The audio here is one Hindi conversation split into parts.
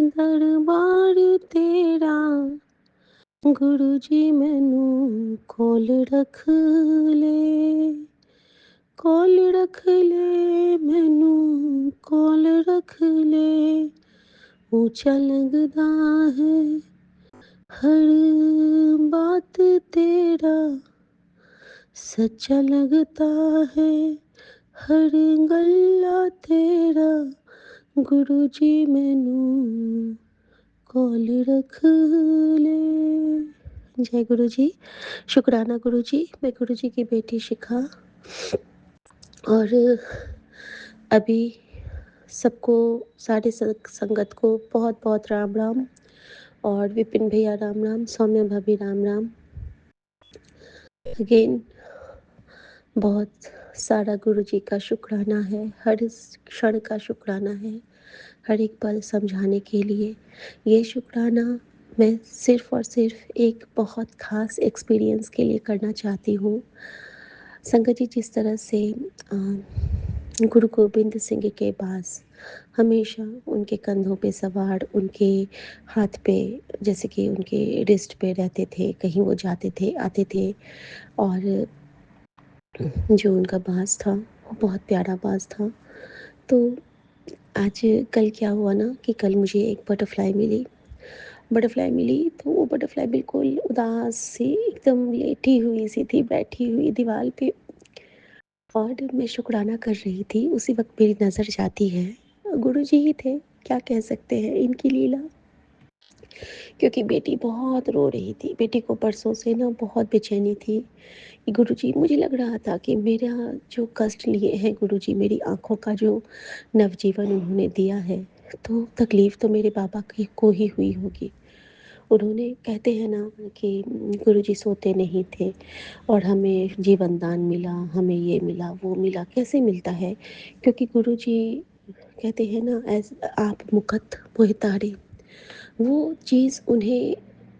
दरबार तेरा गुरु जी मैनू कोल रख ले, कोल रख ले मैनू कोल रख ले। ऊंचा लगदा है हर बात तेरा, सच्चा लगता है हर गल्ला तेरा। गुरु जी मैनू कॉल रख ले। जय गुरु जी। शुक्राना गुरु जी। मैं गुरु जी की बेटी शिखा, और अभी सबको, सारे संगत को बहुत बहुत राम राम, और विपिन भैया राम राम, सौम्या भाभी राम राम। अगेन बहुत सारा गुरु जी का शुक्राना है, हर क्षण का शुक्राना है, हर एक पल समझाने के लिए। ये शुक्राना मैं सिर्फ़ और सिर्फ़ एक बहुत ख़ास एक्सपीरियंस के लिए करना चाहती हूँ। संगत जी, जिस तरह से गुरु गोबिंद सिंह के पास हमेशा उनके कंधों पे सवार, उनके हाथ पे, जैसे कि उनके रिस्ट पे रहते थे, कहीं वो जाते थे, आते थे, और जो उनका बाँस था, वो बहुत प्यारा बाँस था। तो आज कल क्या हुआ ना कि कल मुझे एक बटरफ्लाई मिली। बटरफ्लाई मिली तो वो बटरफ्लाई बिल्कुल उदास सी एकदम लेटी हुई सी थी, बैठी हुई दीवार पे, और मैं शुक्राना कर रही थी। उसी वक़्त मेरी नज़र जाती है, गुरुजी ही थे, क्या कह सकते हैं, इनकी लीला। क्योंकि बेटी बहुत रो रही थी। बेटी को परसों से ना बहुत बेचैनी थी कि गुरुजी, मुझे लग रहा था कि मेरा जो कष्ट लिए हैं गुरुजी, मेरी आँखों का जो नवजीवन उन्होंने दिया है, तो तकलीफ़ तो मेरे बाबा की को ही हुई होगी। उन्होंने, कहते हैं ना कि गुरुजी सोते नहीं थे और हमें जीवन दान मिला, हमें ये मिला, वो मिला। कैसे मिलता है? क्योंकि गुरुजी कहते हैं ना, ऐस आप मुकत मोहि तारे, वो चीज़ उन्हें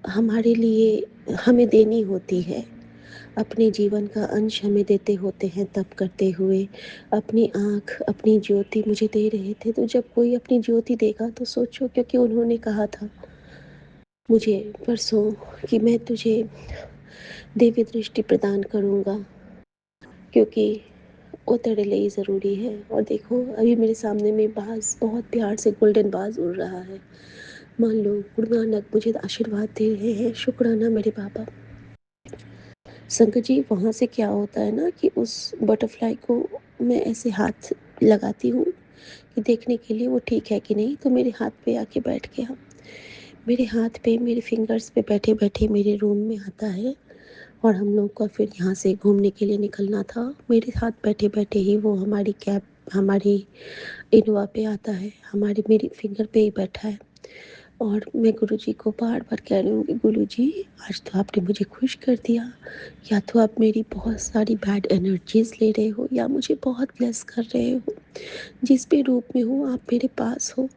हमारे लिए हमें देनी होती है। अपने जीवन का अंश हमें देते होते हैं तप करते हुए। अपनी आँख, अपनी ज्योति मुझे दे रहे थे। तो जब कोई अपनी ज्योति देगा तो सोचो, क्योंकि उन्होंने कहा था मुझे परसों कि मैं तुझे दिव्य दृष्टि प्रदान करूँगा, क्योंकि वो तेरे लिए ज़रूरी है। और देखो, अभी मेरे सामने में बाज़ बहुत प्यार से गोल्डन बाज़ उड़ रहा है। मान लो गुरु नानक मुझे आशीर्वाद दे रहे हैं। शुक्राना मेरे बाबा। संगत जी, वहाँ से क्या होता है ना कि उस बटरफ्लाई को मैं ऐसे हाथ लगाती हूँ कि देखने के लिए वो ठीक है कि नहीं, तो मेरे हाथ पे आके बैठ गया। मेरे हाथ पे, मेरे फिंगर्स पे बैठे-बैठे मेरे रूम में आता है, और हम लोग को फिर यहाँ से घूमने के लिए निकलना था। मेरे साथ बैठे-बैठे ही वो हमारी कैब, हमारी इनोवा पे आता है, हमारी मेरी फिंगर पे ही बैठा है। और मैं गुरुजी को बार-बार कह रही हूँ कि गुरुजी, आज तो आपने मुझे खुश कर दिया। या तो आप मेरी बहुत सारी बैड एनर्जीज़ ले रहे हो, या मुझे बहुत ब्लेस कर रहे हो। जिस भी रूप में हो, आप मेरे पास हो।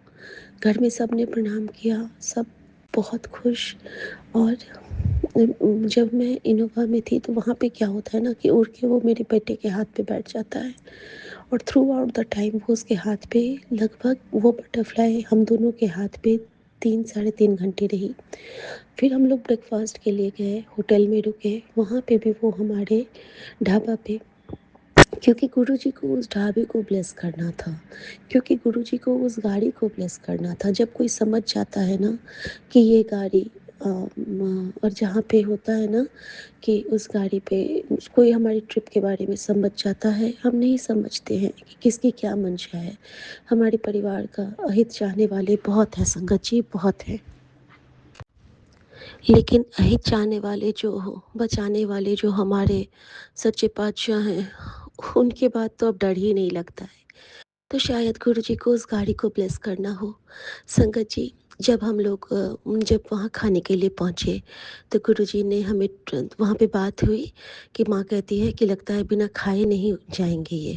घर में सबने प्रणाम किया, सब बहुत खुश। और जब मैं इनोवा में थी तो वहाँ पे क्या होता है ना कि उड़ के वो मेरे बेटे के हाथ पे बैठ जाता है, और थ्रू आउट द टाइम वो उसके हाथ पे, लगभग वो बटरफ्लाई हम दोनों के हाथ पे 3 साढ़े 3 घंटे रही। फिर हम लोग ब्रेकफास्ट के लिए गए, होटल में रुके, वहाँ पे भी वो हमारे ढाबा पे, क्योंकि गुरुजी को उस ढाबे को ब्लेस करना था, क्योंकि गुरुजी को उस गाड़ी को ब्लेस करना था। जब कोई समझ जाता है ना कि ये गाड़ी और जहाँ पे होता है ना कि उस गाड़ी पे कोई हमारी ट्रिप के बारे में समझ जाता है, हम नहीं समझते हैं कि किसकी क्या मंशा है। हमारे परिवार का अहित चाहने वाले बहुत हैं संगत जी, बहुत हैं। लेकिन अहित चाहने वाले जो हो, बचाने वाले जो हमारे सच्चे पातशाह हैं, उनके बाद तो अब डर ही नहीं लगता है। तो शायद गुरुजी को उस गाड़ी को ब्लेस करना हो। संगत जी, जब हम लोग जब वहाँ खाने के लिए पहुँचे, तो गुरुजी ने हमें वहाँ पे बात हुई कि माँ कहती है कि लगता है बिना खाए नहीं जाएँगे ये।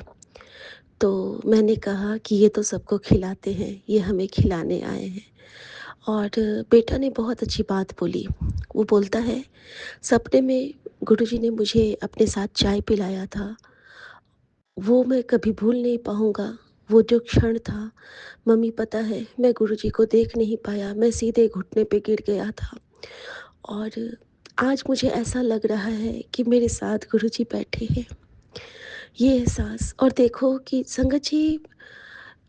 तो मैंने कहा कि ये तो सबको खिलाते हैं, ये हमें खिलाने आए हैं। और बेटा ने बहुत अच्छी बात बोली। वो बोलता है, सपने में गुरुजी ने मुझे अपने साथ चाय पिलाया था, वो मैं कभी भूल नहीं पाऊँगा। वो जो क्षण था, मम्मी पता है मैं गुरुजी को देख नहीं पाया, मैं सीधे घुटने पे गिर गया था। और आज मुझे ऐसा लग रहा है कि मेरे साथ गुरुजी बैठे हैं। ये एहसास और देखो कि संगत जी,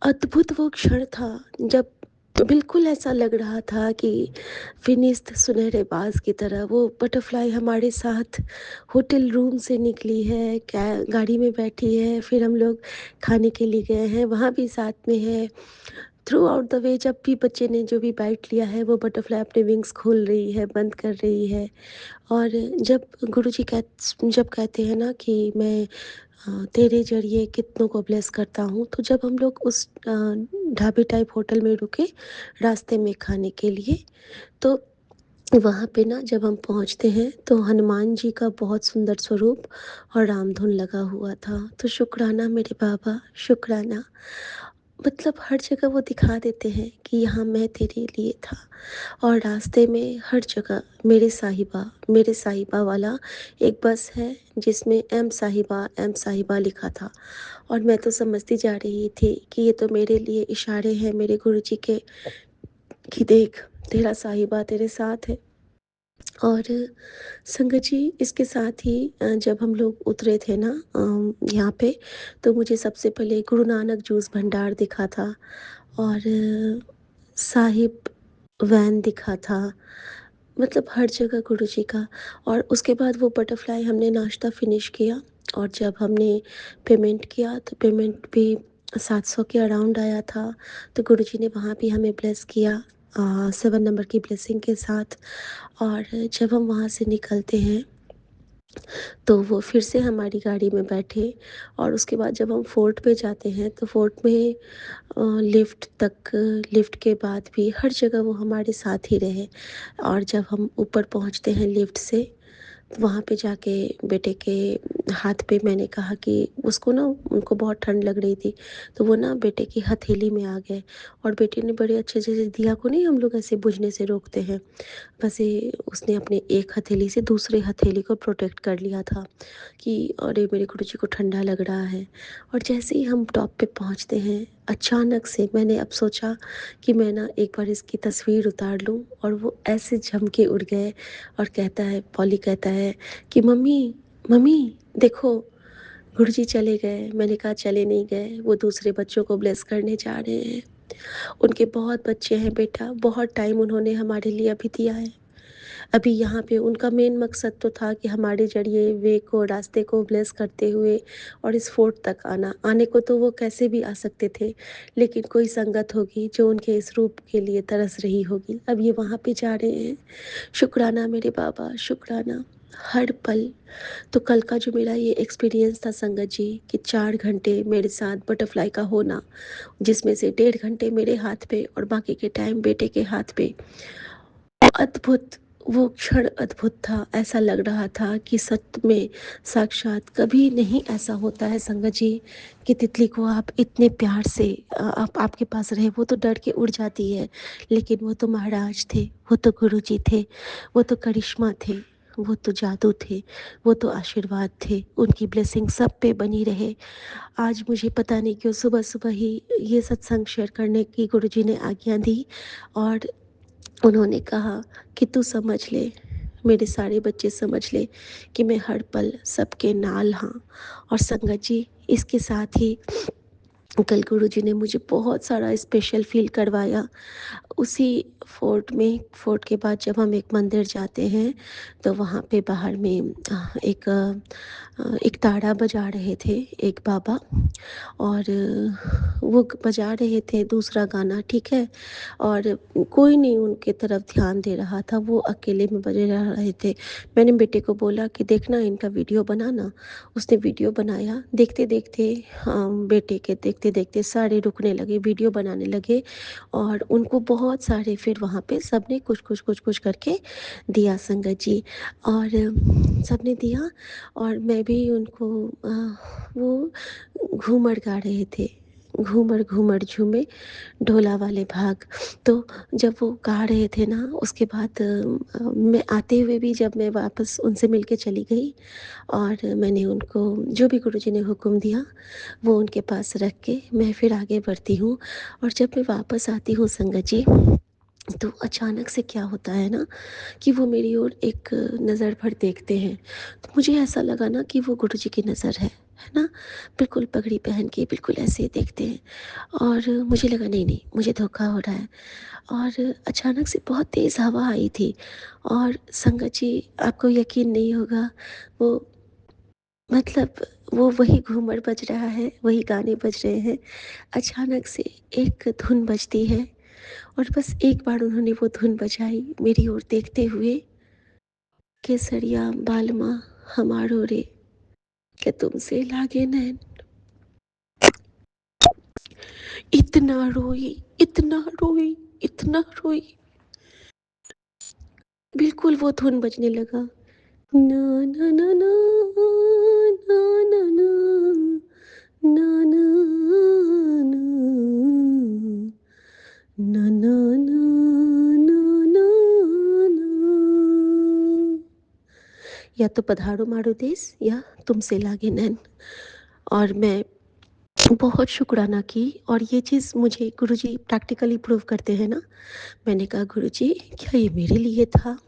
अद्भुत वो क्षण था जब बिल्कुल ऐसा लग रहा था कि फिनिश्ड सुनहरे बाज की तरह वो बटरफ्लाई हमारे साथ होटल रूम से निकली है, गाड़ी में बैठी है, फिर हम लोग खाने के लिए गए हैं, वहाँ भी साथ में है। थ्रू आउट द वे जब भी बच्चे ने जो भी बाइट लिया है, वो बटरफ्लाई अपने विंग्स खोल रही है, बंद कर रही है। और जब गुरुजी जब कहते हैं ना कि मैं तेरे ज़रिए कितनों को ब्लेस करता हूँ, तो जब हम लोग उस ढाबे टाइप होटल में रुके रास्ते में खाने के लिए, तो वहाँ पे ना जब हम पहुँचते हैं तो हनुमान जी का बहुत सुंदर स्वरूप और रामधुन लगा हुआ था। तो शुक्राना मेरे बाबा, शुक्राना। मतलब हर जगह वो दिखा देते हैं कि यहाँ मैं तेरे लिए था। और रास्ते में हर जगह मेरे साहिबा वाला एक बस है जिसमें एम साहिबा लिखा था। और मैं तो समझती जा रही थी कि ये तो मेरे लिए इशारे हैं मेरे गुरुजी के, कि देख तेरा साहिबा तेरे साथ है। और संगत जी, इसके साथ ही जब हम लोग उतरे थे ना यहाँ पे, तो मुझे सबसे पहले गुरु नानक जूस भंडार दिखा था। और साहिब वैन दिखा था। मतलब हर जगह गुरुजी का। और उसके बाद वो बटरफ्लाई हमने नाश्ता फिनिश किया, और जब हमने पेमेंट किया तो पेमेंट भी 700 के अराउंड आया था। तो गुरुजी ने वहाँ भी हमें ब्लेस किया 7 नंबर की ब्लेसिंग के साथ। और जब हम वहाँ से निकलते हैं तो वो फिर से हमारी गाड़ी में बैठे, और उसके बाद जब हम फोर्ट पे जाते हैं तो फोर्ट में लिफ्ट के बाद भी हर जगह वो हमारे साथ ही रहे। और जब हम ऊपर पहुंचते हैं लिफ्ट से, तो वहाँ पे जाके बेटे के हाथ पे मैंने कहा कि उसको ना, उनको बहुत ठंड लग रही थी, तो वो ना बेटे की हथेली में आ गए। और बेटे ने बड़े अच्छे से, दिया को नहीं हम लोग ऐसे बुझने से रोकते हैं, वैसे उसने अपने एक हथेली से दूसरे हथेली को प्रोटेक्ट कर लिया था कि अरे मेरे गुरुजी को ठंडा लग रहा है। और जैसे ही हम टॉप पे पहुंचते हैं, अचानक से मैंने अब सोचा कि मैं ना एक बार इसकी तस्वीर उतार लूं, और वो ऐसे झम के उड़ गए। और कहता है, पॉली कहता है कि मम्मी, मम्मी देखो गुरुजी चले गए। मैंने कहा चले नहीं गए, वो दूसरे बच्चों को ब्लेस करने जा रहे हैं। उनके बहुत बच्चे हैं बेटा, बहुत टाइम उन्होंने हमारे लिए अभी दिया है। अभी यहाँ पे उनका मेन मकसद तो था कि हमारे ज़रिए वे को, रास्ते को ब्लेस करते हुए और इस फोर्ट तक आना। आने को तो वो कैसे भी आ सकते थे, लेकिन कोई संगत होगी जो उनके इस रूप के लिए तरस रही होगी। अब ये वहाँ पे जा रहे हैं। शुक्राना मेरे बाबा, शुक्राना। हर पल। तो कल का जो मेरा ये एक्सपीरियंस था संगत जी, कि 4 घंटे मेरे साथ बटरफ्लाई का होना, जिसमें से 1.5 घंटे मेरे हाथ पे और बाकी के टाइम बेटे के हाथ पे। अद्भुत, वो क्षण अद्भुत था। ऐसा लग रहा था कि सच में साक्षात कभी नहीं ऐसा होता है संगत जी कि तितली को आप इतने प्यार से आप आपके पास रहे, वो तो डर के उड़ जाती है, लेकिन वो तो महाराज थे, वो तो गुरुजी थे, वो तो करिश्मा थे, वो तो जादू थे, वो तो आशीर्वाद थे। उनकी ब्लेसिंग सब पे बनी रहे। आज मुझे पता नहीं क्यों सुबह सुबह ही ये सत्संग शेयर करने की गुरुजी ने आज्ञा दी। और उन्होंने कहा कि तू समझ ले, मेरे सारे बच्चे समझ ले कि मैं हर पल सबके नाल हाँ। और संगत जी, इसके साथ ही कल गुरुजी ने मुझे बहुत सारा स्पेशल फील करवाया। उसी फोर्ट के बाद जब हम एक मंदिर जाते हैं, तो वहाँ पे बाहर में एक ताड़ा बजा रहे थे एक बाबा। और वो बजा रहे थे दूसरा गाना, ठीक है। और कोई नहीं उनके तरफ ध्यान दे रहा था, वो अकेले में बजे रहे थे। मैंने बेटे को बोला कि देखना इनका वीडियो बनाना। उसने वीडियो बनाया। देखते देखते बेटे के देखते देखते सारे रुकने लगे, वीडियो बनाने लगे। और उनको बहुत सारे फिर वहाँ पे सबने कुछ कुछ कुछ कुछ करके दिया संगत जी। और सबने दिया। और मैं भी उनको वो घूमर गा रहे थे, घूमर घूमर झूमे ढोला वाले भाग। तो जब वो गा रहे थे ना, उसके बाद मैं आते हुए भी जब मैं वापस उनसे मिल के चली गई और मैंने उनको जो भी गुरुजी ने हुक्म दिया वो उनके पास रख के मैं फिर आगे बढ़ती हूँ। और जब मैं वापस आती हूँ संगत जी, तो अचानक से क्या होता है ना कि वो मेरी ओर एक नज़र भर देखते हैं। तो मुझे ऐसा लगा ना कि वो गुरुजी की नज़र है ना? बिल्कुल पगड़ी पहन के बिल्कुल ऐसे ही देखते हैं। और मुझे लगा नहीं, नहीं मुझे धोखा हो रहा है। और अचानक से बहुत तेज़ हवा आई थी और संगत जी, आपको यकीन नहीं होगा, वो मतलब वो वही घूमर बज रहा है, वही गाने बज रहे हैं। अचानक से एक धुन बजती है और बस एक बार उन्होंने वो धुन बजाई मेरी ओर देखते हुए, केसरिया बालमा हमारो रे, क्या तुमसे लागे नैन। इतना रोई, इतना रोई, इतना रोई। बिल्कुल वो धुन बजने लगा। ना ना ना ना ना ना ना ना ना ना ना ना ना ना ना ना। या तो पधारो मारो देश या तुमसे लागे नैन। और मैं बहुत शुक्राना की और ये चीज़ मुझे गुरुजी प्रैक्टिकली प्रूव करते हैं ना। मैंने कहा गुरुजी क्या ये मेरे लिए था?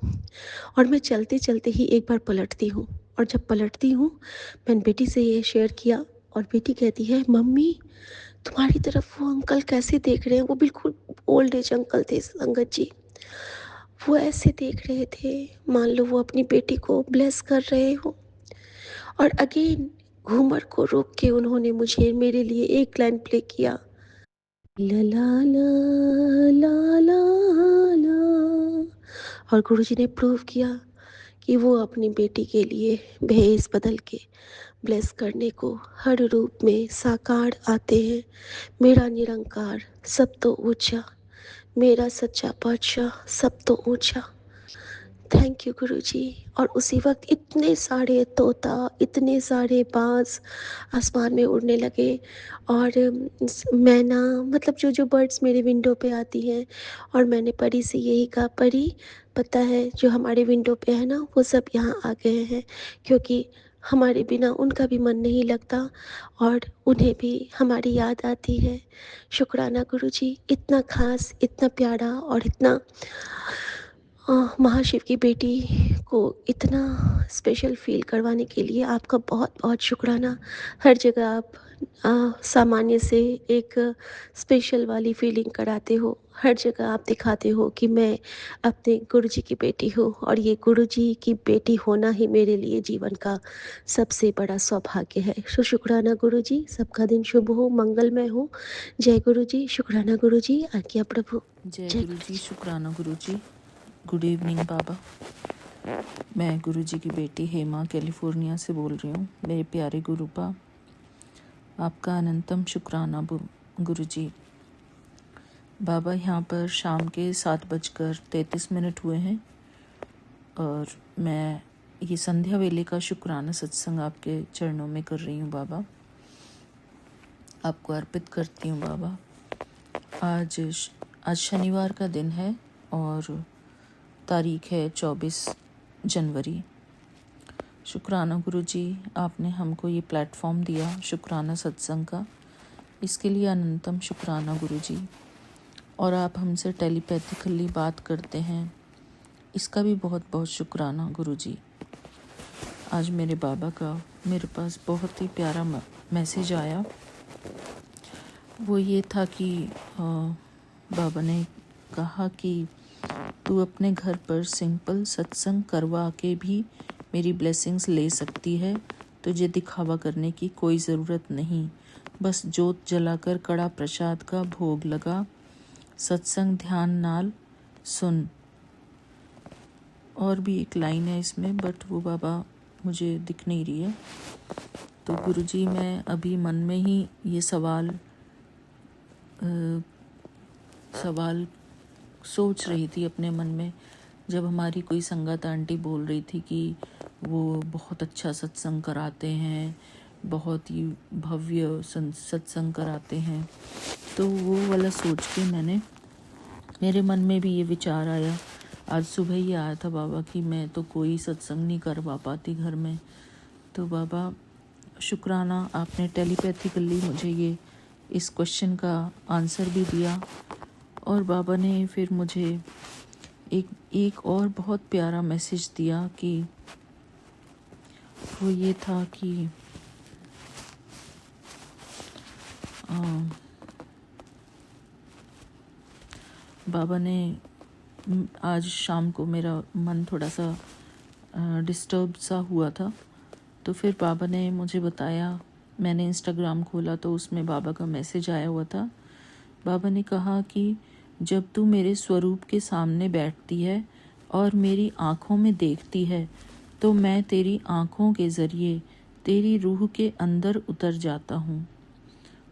और मैं चलते-चलते ही एक बार पलटती हूँ और जब पलटती हूँ, मैंने बेटी से ये शेयर किया और बेटी कहती है मम्मी तुम्हारी तरफ वो अंकल कैसे देख रहे हैं? वो बिल्कुल ओल्ड एज अंकल थे संगत जी। वो ऐसे देख रहे थे, मान लो वो अपनी बेटी को ब्लेस कर रहे हो। और अगेन घूमर को रोक के उन्होंने मुझे मेरे लिए एक लाइन प्ले किया, ला ला ला ला ला ला। और गुरुजी ने प्रूव किया कि वो अपनी बेटी के लिए भेष बदल के ब्लेस करने को हर रूप में साकार आते हैं। मेरा निरंकार सब तो ऊंचा, मेरा सच्चा बादशाह सब तो ऊंचा। थैंक यू गुरुजी। और उसी वक्त इतने सारे तोता, इतने सारे बाज आसमान में उड़ने लगे और मैना, मतलब जो जो बर्ड्स मेरे विंडो पे आती हैं। और मैंने परी से यही कहा, परी पता है जो हमारे विंडो पे है ना वो सब यहाँ आ गए हैं, क्योंकि हमारे बिना उनका भी मन नहीं लगता और उन्हें भी हमारी याद आती है। शुक्राना गुरुजी, इतना खास, इतना प्यारा और इतना महाशिव की बेटी को इतना स्पेशल फ़ील करवाने के लिए आपका बहुत बहुत शुक्राना। हर जगह आप सामान्य से एक स्पेशल वाली फ़ीलिंग कराते हो। हर जगह आप दिखाते हो कि मैं अपने गुरुजी की बेटी हूँ और ये गुरुजी की बेटी होना ही मेरे लिए जीवन का सबसे बड़ा सौभाग्य है। सो शुक्राना गुरुजी, सबका दिन शुभ हो, मंगलमय हो। जय गुरुजी, शुक्राना गुरुजी, आज्ञा प्रभु। जय जय गुरु जी, गुरुजी। शुक्राना गुरु जी। गुड इवनिंग बाबा। मैं गुरु जी की बेटी हेमा कैलिफोर्निया से बोल रही हूँ। मेरे प्यारे गुरुपा, आपका अनंतम शुक्राना गुरु जी। बाबा, यहाँ पर शाम के 7:33 हुए हैं और मैं ये संध्या वेले का शुक्राना सत्संग आपके चरणों में कर रही हूँ बाबा। आपको अर्पित करती हूँ बाबा। आज शनिवार का दिन है और तारीख है 24 जनवरी। शुक्राना गुरु जी, आपने हमको ये प्लेटफॉर्म दिया शुक्राना सत्संग का, इसके लिए अनंतम शुक्राना गुरु जी। और आप हमसे टेलीपैथिकली बात करते हैं, इसका भी बहुत बहुत शुक्राना गुरु जी। आज मेरे बाबा का मेरे पास बहुत ही प्यारा मैसेज आया। वो ये था कि बाबा ने कहा कि तू अपने घर पर सिंपल सत्संग करवा के भी मेरी ब्लेसिंग्स ले सकती है। तुझे दिखावा करने की कोई ज़रूरत नहीं, बस जोत जलाकर कड़ा प्रसाद का भोग लगा, सत्संग ध्यान नाल सुन। और भी एक लाइन है इसमें, बट वो बाबा मुझे दिख नहीं रही है। तो गुरुजी, मैं अभी मन में ही ये सवाल सोच रही थी अपने मन में, जब हमारी कोई संगत आंटी बोल रही थी कि वो बहुत अच्छा सत्संग कराते हैं बहुत ही भव्य सत्संग कराते हैं। तो वो वाला सोच के मेरे मन में भी ये विचार आया। आज सुबह ही आया था बाबा कि मैं तो कोई सत्संग नहीं करवा पाती घर में। तो बाबा शुक्राना, आपने टेलीपैथिकली मुझे ये इस क्वेश्चन का आंसर भी दिया। और बाबा ने फिर मुझे एक और बहुत प्यारा मैसेज दिया कि वो ये था कि बाबा ने आज शाम को मेरा मन थोड़ा सा डिस्टर्ब सा हुआ था। तो फिर बाबा ने मुझे बताया, मैंने इंस्टाग्राम खोला तो उसमें बाबा का मैसेज आया हुआ था। बाबा ने कहा कि जब तू मेरे स्वरूप के सामने बैठती है और मेरी आँखों में देखती है तो मैं तेरी आँखों के ज़रिए तेरी रूह के अंदर उतर जाता हूँ।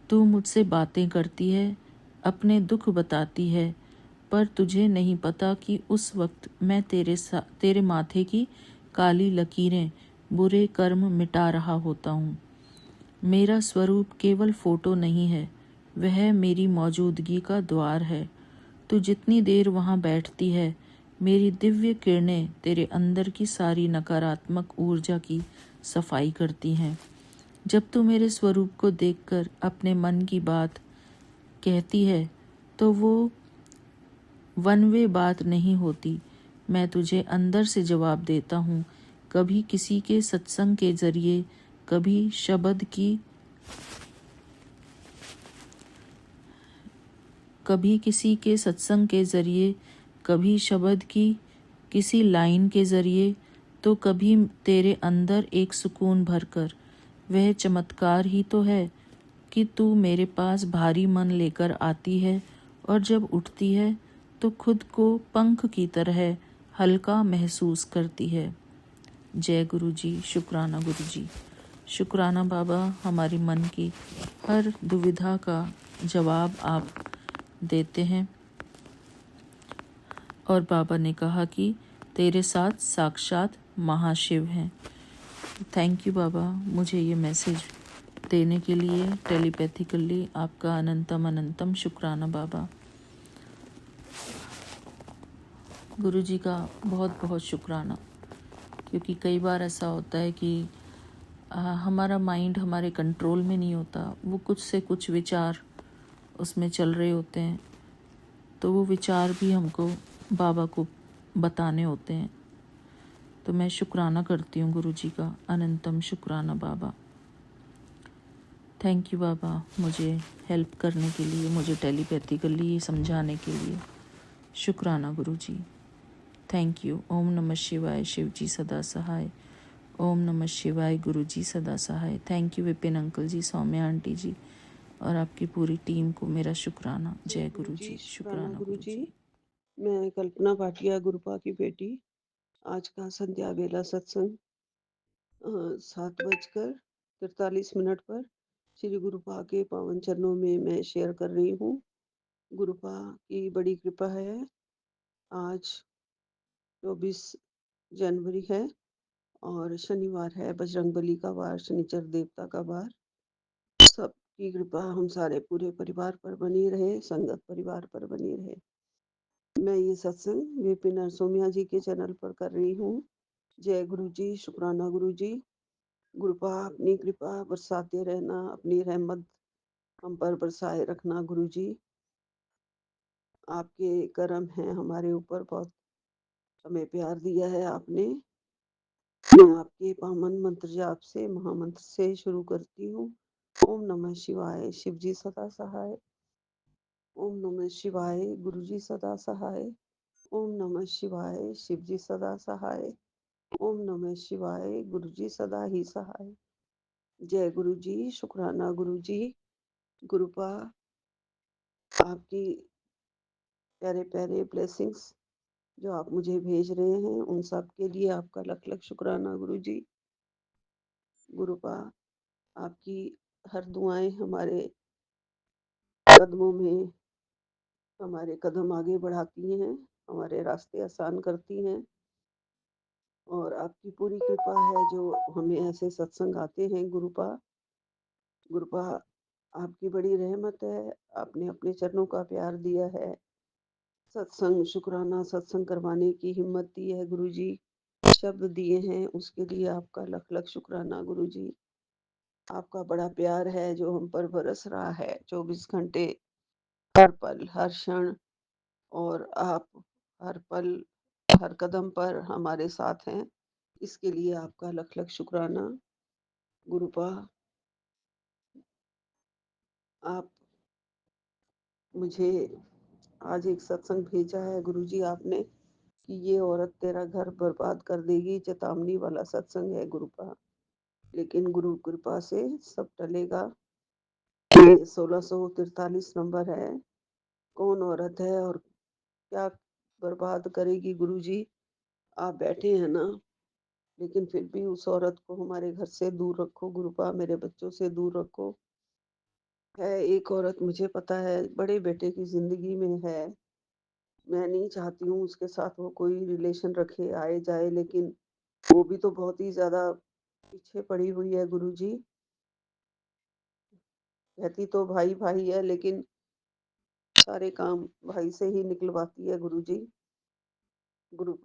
तू मुझसे बातें करती है, अपने दुख बताती है, पर तुझे नहीं पता कि उस वक्त मैं तेरे माथे की काली लकीरें, बुरे कर्म मिटा रहा होता हूँ। मेरा स्वरूप केवल फोटो नहीं है, वह मेरी मौजूदगी का द्वार है। तू जितनी देर वहाँ बैठती है, मेरी दिव्य किरणें तेरे अंदर की सारी नकारात्मक ऊर्जा की सफाई करती हैं। जब तू मेरे स्वरूप को देखकर अपने मन की बात कहती है तो वो वन वे बात नहीं होती। मैं तुझे अंदर से जवाब देता हूँ, कभी किसी के सत्संग के जरिए, कभी शब्द की कभी किसी के सत्संग के ज़रिए, कभी शब्द की किसी लाइन के ज़रिए, तो कभी तेरे अंदर एक सुकून भरकर। वह चमत्कार ही तो है कि तू मेरे पास भारी मन लेकर आती है और जब उठती है तो खुद को पंख की तरह हल्का महसूस करती है। जय गुरु जी, शुक्राना गुरु जी। शुक्राना बाबा, हमारी मन की हर दुविधा का जवाब आप देते हैं। और बाबा ने कहा कि तेरे साथ साक्षात महाशिव हैं। थैंक यू बाबा, मुझे ये मैसेज देने के लिए टेलीपैथिकली। आपका अनंतम अनंतम शुक्राना बाबा। गुरु जी का बहुत बहुत शुक्राना, क्योंकि कई बार ऐसा होता है कि हमारा माइंड हमारे कंट्रोल में नहीं होता। वो कुछ से कुछ विचार उसमें चल रहे होते हैं, तो वो विचार भी हमको बाबा को बताने होते हैं। तो मैं शुक्राना करती हूँ गुरु जी का, अनंतम शुक्राना बाबा। थैंक यू बाबा, मुझे हेल्प करने के लिए, मुझे टेलीपैथिकली समझाने के लिए। शुक्राना गुरु जी, थैंक यू। ओम नमः शिवाय, शिव जी सदा सहाय। ओम नमः शिवाय, गुरु जी सदा सहाय। Thank you Vipin uncle ji, Saumya aunty ji और आपकी पूरी टीम को मेरा शुक्राना। जय गुरु जी, शुक्राना शुक्राना गुरु गुरु जी। जी। मैं कल्पना भाटिया, गुरुपा की बेटी। आज का संध्या बेला सत्संग 7:43 पर श्री गुरुपा के पावन चरणों में मैं शेयर कर रही हूँ। गुरुपा की बड़ी कृपा है। आज 24 जनवरी है और शनिवार है, बजरंगबली का वार, शनिचर देवता का वार। सबकी कृपा हम सारे पूरे परिवार पर बनी रहे, संगत परिवार पर बनी रहे। मैं ये सत्संग विपिन सोमिया जी के चैनल पर कर रही हूँ। जय गुरु जी, शुक्राना गुरु जी। गुरुपा अपनी कृपा बरसाते रहना, अपनी रहमत हम पर बरसाए रखना गुरु जी। आपके करम हैं हमारे ऊपर, बहुत हमें प्यार दिया है आपने। मैं आपके पावन मंत्र जाप से, महामंत्र से शुरू करती हूँ। ओम नमः शिवाय, शिव जी सदा सहाय। ओम नमः शिवाय, गुरु जी सदा सहाय। ओम नमः शिवाय, शिव जी सदा सहाय। ओम नमः शिवाय, गुरु जी सदा ही सहाय। जय गुरु जी, शुक्राना गुरु जी। गुरुपा आपकी प्यारे प्यारे ब्लेसिंग्स जो आप मुझे भेज रहे हैं, उन सब के लिए आपका लख लख शुक्राना गुरु जी। गुरुपा आपकी हर दुआएं हमारे कदमों में हमारे कदम आगे बढ़ाती हैं, हमारे रास्ते आसान करती हैं। और आपकी पूरी कृपा है जो हमें ऐसे सत्संग आते हैं गुरुपा। गुरुपा आपकी बड़ी रहमत है, आपने अपने चरणों का प्यार दिया है, सत्संग शुक्राना सत्संग करवाने की हिम्मत दी है गुरुजी, शब्द दिए हैं उसके लिए आपका लख-लख शुक्राना गुरुजी। आपका बड़ा प्यार है जो हम पर बरस रहा है 24 घंटे, हर पल, हर क्षण, और आप हर पल, हर कदम पर हमारे साथ हैं। इसके लिए आपका लख-लख शुक्राना। गुरुपा, आप मुझे आज एक सत्संग भेजा है गुरुजी आपने कि ये औरत तेरा घर बर्बाद कर देगी, चेतावनी वाला सत्संग है गुरुपा। लेकिन गुरु कृपा से सब टलेगा। ये 1643 नंबर है। कौन औरत है और क्या बर्बाद करेगी गुरुजी? आप बैठे हैं ना, लेकिन फिर भी उस औरत को हमारे घर से दूर रखो गुरुपा, मेरे बच्चों से दूर रखो। है एक औरत, मुझे पता है, बड़े बेटे की जिंदगी में है। मैं नहीं चाहती हूँ उसके साथ वो कोई रिलेशन रखे, आए जाए, लेकिन वो भी तो बहुत ही ज्यादा पीछे पड़ी हुई है गुरुजी। कहती तो भाई भाई है, लेकिन सारे काम भाई से ही निकलवाती है गुरुजी। गुरु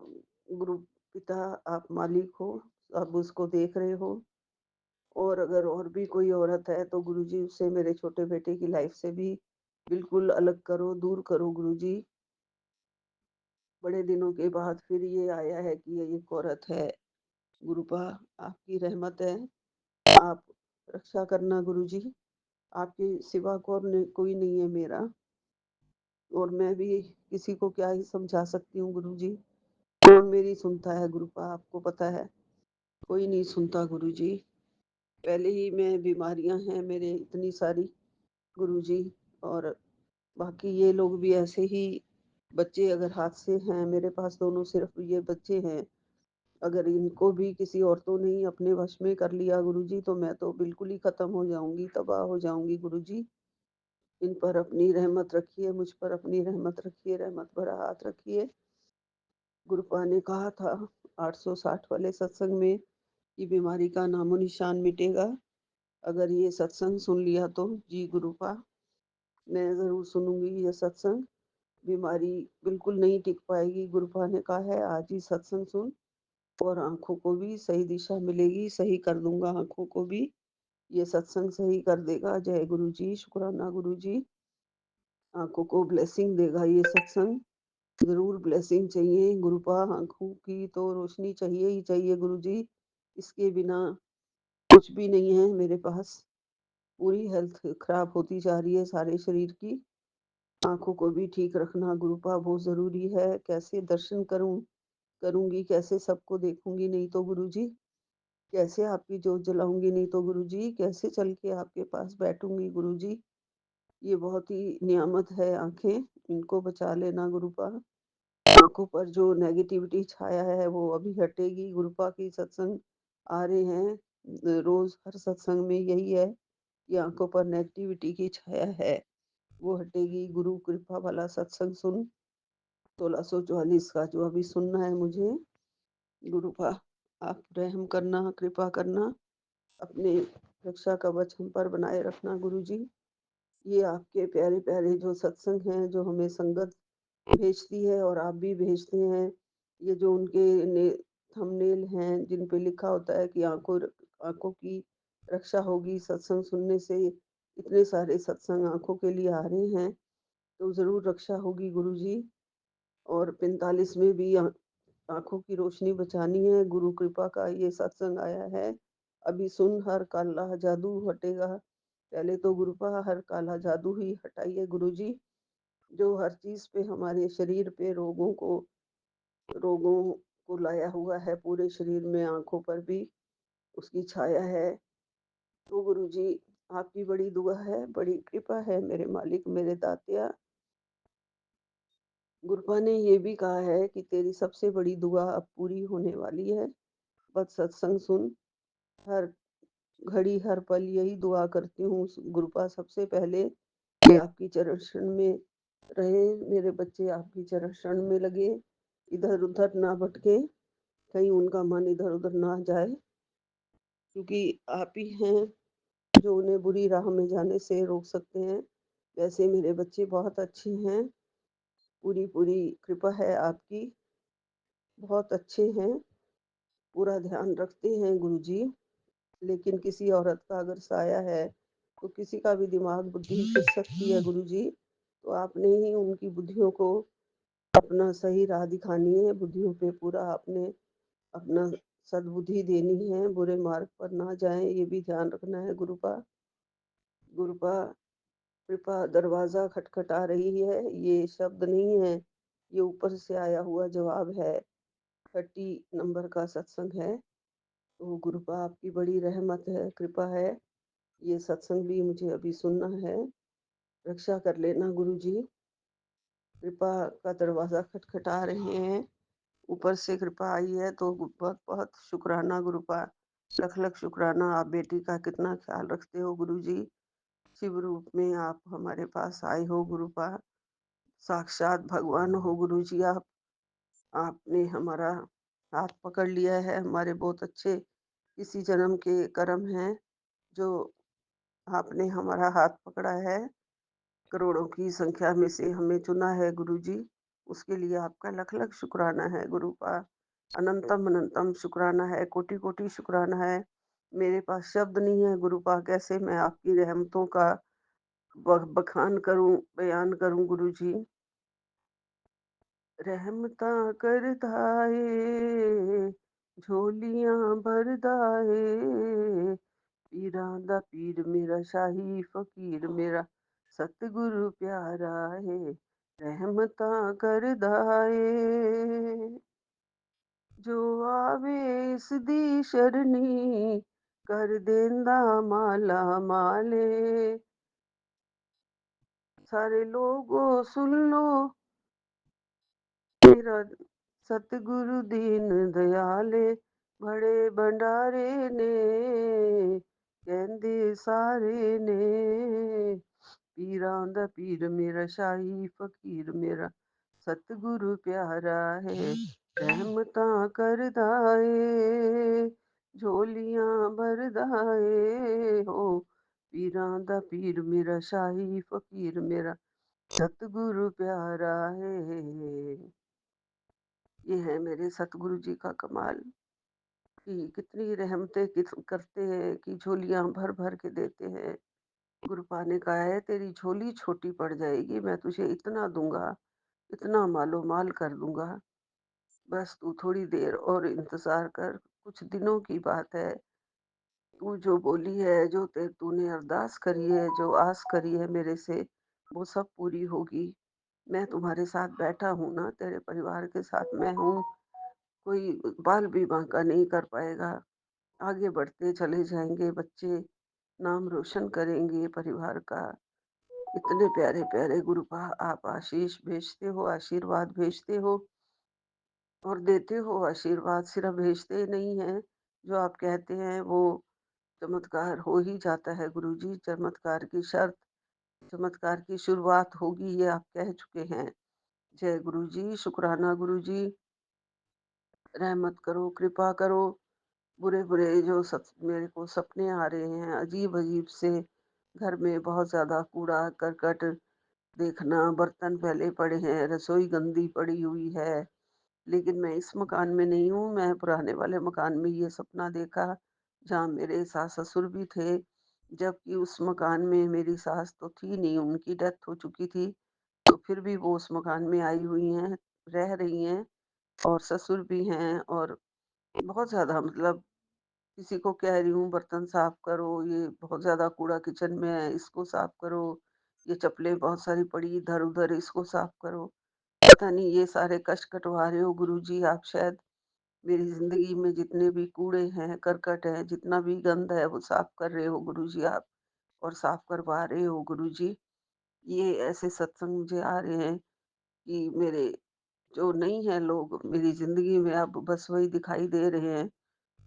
गुरु पिता, आप मालिक हो, आप उसको देख रहे हो। और अगर और भी कोई औरत है तो गुरुजी उससे, मेरे छोटे बेटे की लाइफ से भी बिल्कुल अलग करो, दूर करो गुरुजी। बड़े दिनों के बाद फिर ये आया है कि ये एक औरत है। गुरुपा, आपकी रहमत है, आप रक्षा करना गुरुजी। आपके सिवा कोई नहीं है मेरा, और मैं भी किसी को क्या ही समझा सकती हूँ गुरुजी। कौन मेरी सुनता है गुरुपा, आपको पता है, कोई नहीं सुनता गुरुजी। पहले ही मैं बीमारियां हैं मेरे इतनी सारी गुरुजी, और बाकी ये लोग भी ऐसे ही। बच्चे अगर हाथ से हैं मेरे पास, दोनों सिर्फ ये बच्चे हैं, अगर इनको भी किसी औरतों ने ही अपने वश में कर लिया गुरुजी, तो मैं तो बिल्कुल ही खत्म हो जाऊंगी, तबाह हो जाऊंगी गुरुजी। इन पर अपनी रहमत रखिए, मुझ पर अपनी रहमत रखिए, रहमत भरा हाथ रखिए। गुरुपा ने कहा था 860 वाले सत्संग में कि बीमारी का नामो निशान मिटेगा अगर ये सत्संग सुन लिया तो। जी गुरुपा, मैं जरूर सुनूंगी ये सत्संग। बीमारी बिल्कुल नहीं टिक पाएगी, गुरुपा ने कहा है, आज ही सत्संग सुन और आंखों को भी सही दिशा मिलेगी, सही कर दूंगा आंखों को भी, ये सत्संग सही कर देगा। जय गुरु जी, शुक्राना गुरु जी। आंखों को ब्लेसिंग देगा ये सत्संग, जरूर ब्लेसिंग चाहिए गुरुपा। आंखों की तो रोशनी चाहिए ही चाहिए गुरु जी, इसके बिना कुछ भी नहीं है मेरे पास। पूरी हेल्थ खराब होती जा रही है सारे शरीर की। आंखों को भी ठीक रखना गुरुपा बहुत जरूरी है। कैसे दर्शन करूंगी कैसे सबको देखूंगी नहीं तो गुरुजी, कैसे आपकी जोत जलाऊंगी नहीं तो गुरुजी, कैसे चल के आपके पास बैठूंगी गुरुजी। ये बहुत ही नियामत है आंखें, इनको बचा लेना गुरुपा। आंखों पर जो नेगेटिविटी छाया है वो अभी हटेगी गुरुपा। की सत्संग आ रहे हैं रोज, हर सत्संग में यही है कि आंखों पर नेगेटिविटी की छाया है वो हटेगी। गुरु कृपा वाला सत्संग सुन, 1644 का जो अभी सुनना है मुझे गुरुपा, आप रहम करना, कृपा करना, अपने रक्षा कवच हम पर बनाए रखना गुरुजी। ये आपके प्यारे प्यारे जो सत्संग हैं, जो हमें संगत भेजती है और आप भी भेजते हैं, ये जो उनके थंबनेल हैं जिन पे लिखा होता है कि आंखों की रक्षा होगी सत्संग सुनने से, इतने सारे सत्संग आंखों के लिए आ रहे हैं, तो जरूर रक्षा होगी गुरुजी। और 45 में भी आंखों की रोशनी बचानी है, गुरु कृपा का ये सत्संग आया है। अभी सुन, हर काला जादू हटेगा। पहले तो गुरुपा हर काला जादू ही हटाइए गुरुजी, जो हर चीज पे, हमारे शरीर पे रोगों को लाया हुआ है, पूरे शरीर में, आंखों पर भी उसकी छाया है। तो गुरुजी, आपकी बड़ी दुआ है, बड़ी कृपा है मेरे मालिक, मेरे दातिया। गुरुपा ने ये भी कहा है कि तेरी सबसे बड़ी दुआ अब पूरी होने वाली है, बस सत्संग सुन। हर घड़ी हर पल यही दुआ करती हूँ गुरुपा, सबसे पहले कि आपकी चरण शरण में रहे मेरे बच्चे, आपकी चरण शरण में लगे, इधर उधर ना भटके, कहीं उनका मन इधर उधर ना जाए, क्योंकि आप ही हैं जो उन्हें बुरी राह में जाने से रोक सकते हैं। वैसे मेरे बच्चे बहुत अच्छे हैं, पूरी-पूरी कृपा है आपकी, बहुत अच्छे हैं, पूरा ध्यान रखते हैं गुरुजी। लेकिन किसी औरत का अगर साया है, तो किसी का भी दिमाग बुद्धि फिर सकती है गुरुजी। तो आपने ही उनकी बुद्धियों को अपना सही राह दिखानी है, बुद्धियों पे पूरा आपने अपना सद्बुद्धि देनी है, बुरे मार्ग पर ना जाएँ, ये भी ध्यान रखना है गुरुपा। गुरुपा कृपा दरवाज़ा खटखटा रही है, ये शब्द नहीं है, ये ऊपर से आया हुआ जवाब है। 30 नंबर का सत्संग है। तो गुरुपा आपकी बड़ी रहमत है, कृपा है। ये सत्संग भी मुझे अभी सुनना है। रक्षा कर लेना गुरुजी। कृपा का दरवाज़ा खटखटा रहे हैं। ऊपर से कृपा आई है तो बहुत-बहुत शुकराना गुरुपा। लख-लख शुकराना, आप बेटी का कितना ख़्याल रखते हो गुरुजी। शिव रूप में आप हमारे पास आए हो गुरुपा। साक्षात भगवान हो गुरुजी आप। आपने हमारा हाथ पकड़ लिया है, हमारे बहुत अच्छे इसी जन्म के कर्म हैं, जो आपने हमारा हाथ पकड़ा है। करोड़ों की संख्या में से हमें चुना है गुरुजी, उसके लिए आपका लख-लख शुक्राना है गुरुपा। अनंतम अनंतम शुक्राना है, कोटि-कोटि शुक्राना है। मेरे पास शब्द नहीं है गुरुपा, कैसे मैं आपकी रहमतों का बखान करूँ, बयान करूँ गुरुजी। रहमतां करदाए, झोलियां भरदाए, पीरां दा पीर मेरा शाही फकीर मेरा सतगुरु प्यारा है। रहमतां करदाए, जो आवे इस दी शरणी कर देंदा माला माले। सारे लोगो सुन लो मेरा सतगुरु दीन दयाले, बड़े भंडारे ने कहंदे सारे ने। पीरां दा पीर मेरा शाही फकीर मेरा सतगुरु प्यारा है। रहमतां करदा ए, झोलियां भरदा ए हो। पीरां दा पीर मेरा शाही फकीर मेरा सतगुरु प्यारा है। ये है मेरे सतगुरु जी का कमाल कि कितनी रहमतें करते हैं, कि झोलियां भर भर के देते हैं। गुरुपा ने कहा है तेरी झोली छोटी पड़ जाएगी, मैं तुझे इतना दूंगा, इतना मालो माल कर दूंगा। बस तू थोड़ी देर और इंतजार कर, कुछ दिनों की बात है। तू जो बोली है, जो तूने अरदास करी है, जो आस करी है मेरे से, वो सब पूरी होगी। मैं तुम्हारे साथ बैठा हूँ ना, तेरे परिवार के साथ मैं हूँ। कोई बाल भी बांका नहीं कर पाएगा। आगे बढ़ते चले जाएंगे बच्चे, नाम रोशन करेंगे परिवार का। इतने प्यारे प्यारे गुरुपा आप आशीष भेजते हो, आशीर्वाद भेजते हो और देते हो आशीर्वाद, सिर्फ भेजते ही नहीं हैं। जो आप कहते हैं वो चमत्कार हो ही जाता है गुरुजी। चमत्कार की शर्त, चमत्कार की शुरुआत होगी, ये आप कह चुके हैं। जय गुरुजी, शुक्राना गुरुजी। रहमत करो, कृपा करो। बुरे-बुरे जो मेरे को सपने आ रहे हैं अजीब-अजीब से, घर में बहुत ज़्यादा कूड़ा-करकट देखना, बर्तन फैले पड़े हैं, रसोई गंदी पड़ी हुई है। लेकिन मैं इस मकान में नहीं हूँ, मैं पुराने वाले मकान में ये सपना देखा, जहाँ मेरे सास-ससुर भी थे। जबकि उस मकान में मेरी सास तो थी नहीं, उनकी डेथ हो चुकी थी, तो फिर भी वो उस मकान में आई हुई हैं, रह रही हैं और ससुर भी हैं और बहुत ज़्यादा मतलब किसी को कह रही हूँ बर्तन साफ करो, ये बहुत ज़्यादा कूड़ा किचन में है, इसको साफ करो, ये चप्पलें बहुत सारी पड़ी इधर-उधर, इसको साफ करो। पता नहीं ये सारे कष्ट कटवा रहे हो गुरुजी आप शायद। मेरी ज़िंदगी में जितने भी कूड़े हैं, करकट है, जितना भी गंद है वो साफ कर रहे हो गुरुजी आप और साफ करवा रहे हो गुरुजी। ये ऐसे सत्संग मुझे आ रहे हैं कि मेरे जो नहीं है लोग मेरी ज़िंदगी में अब बस वही दिखाई दे रहे हैं।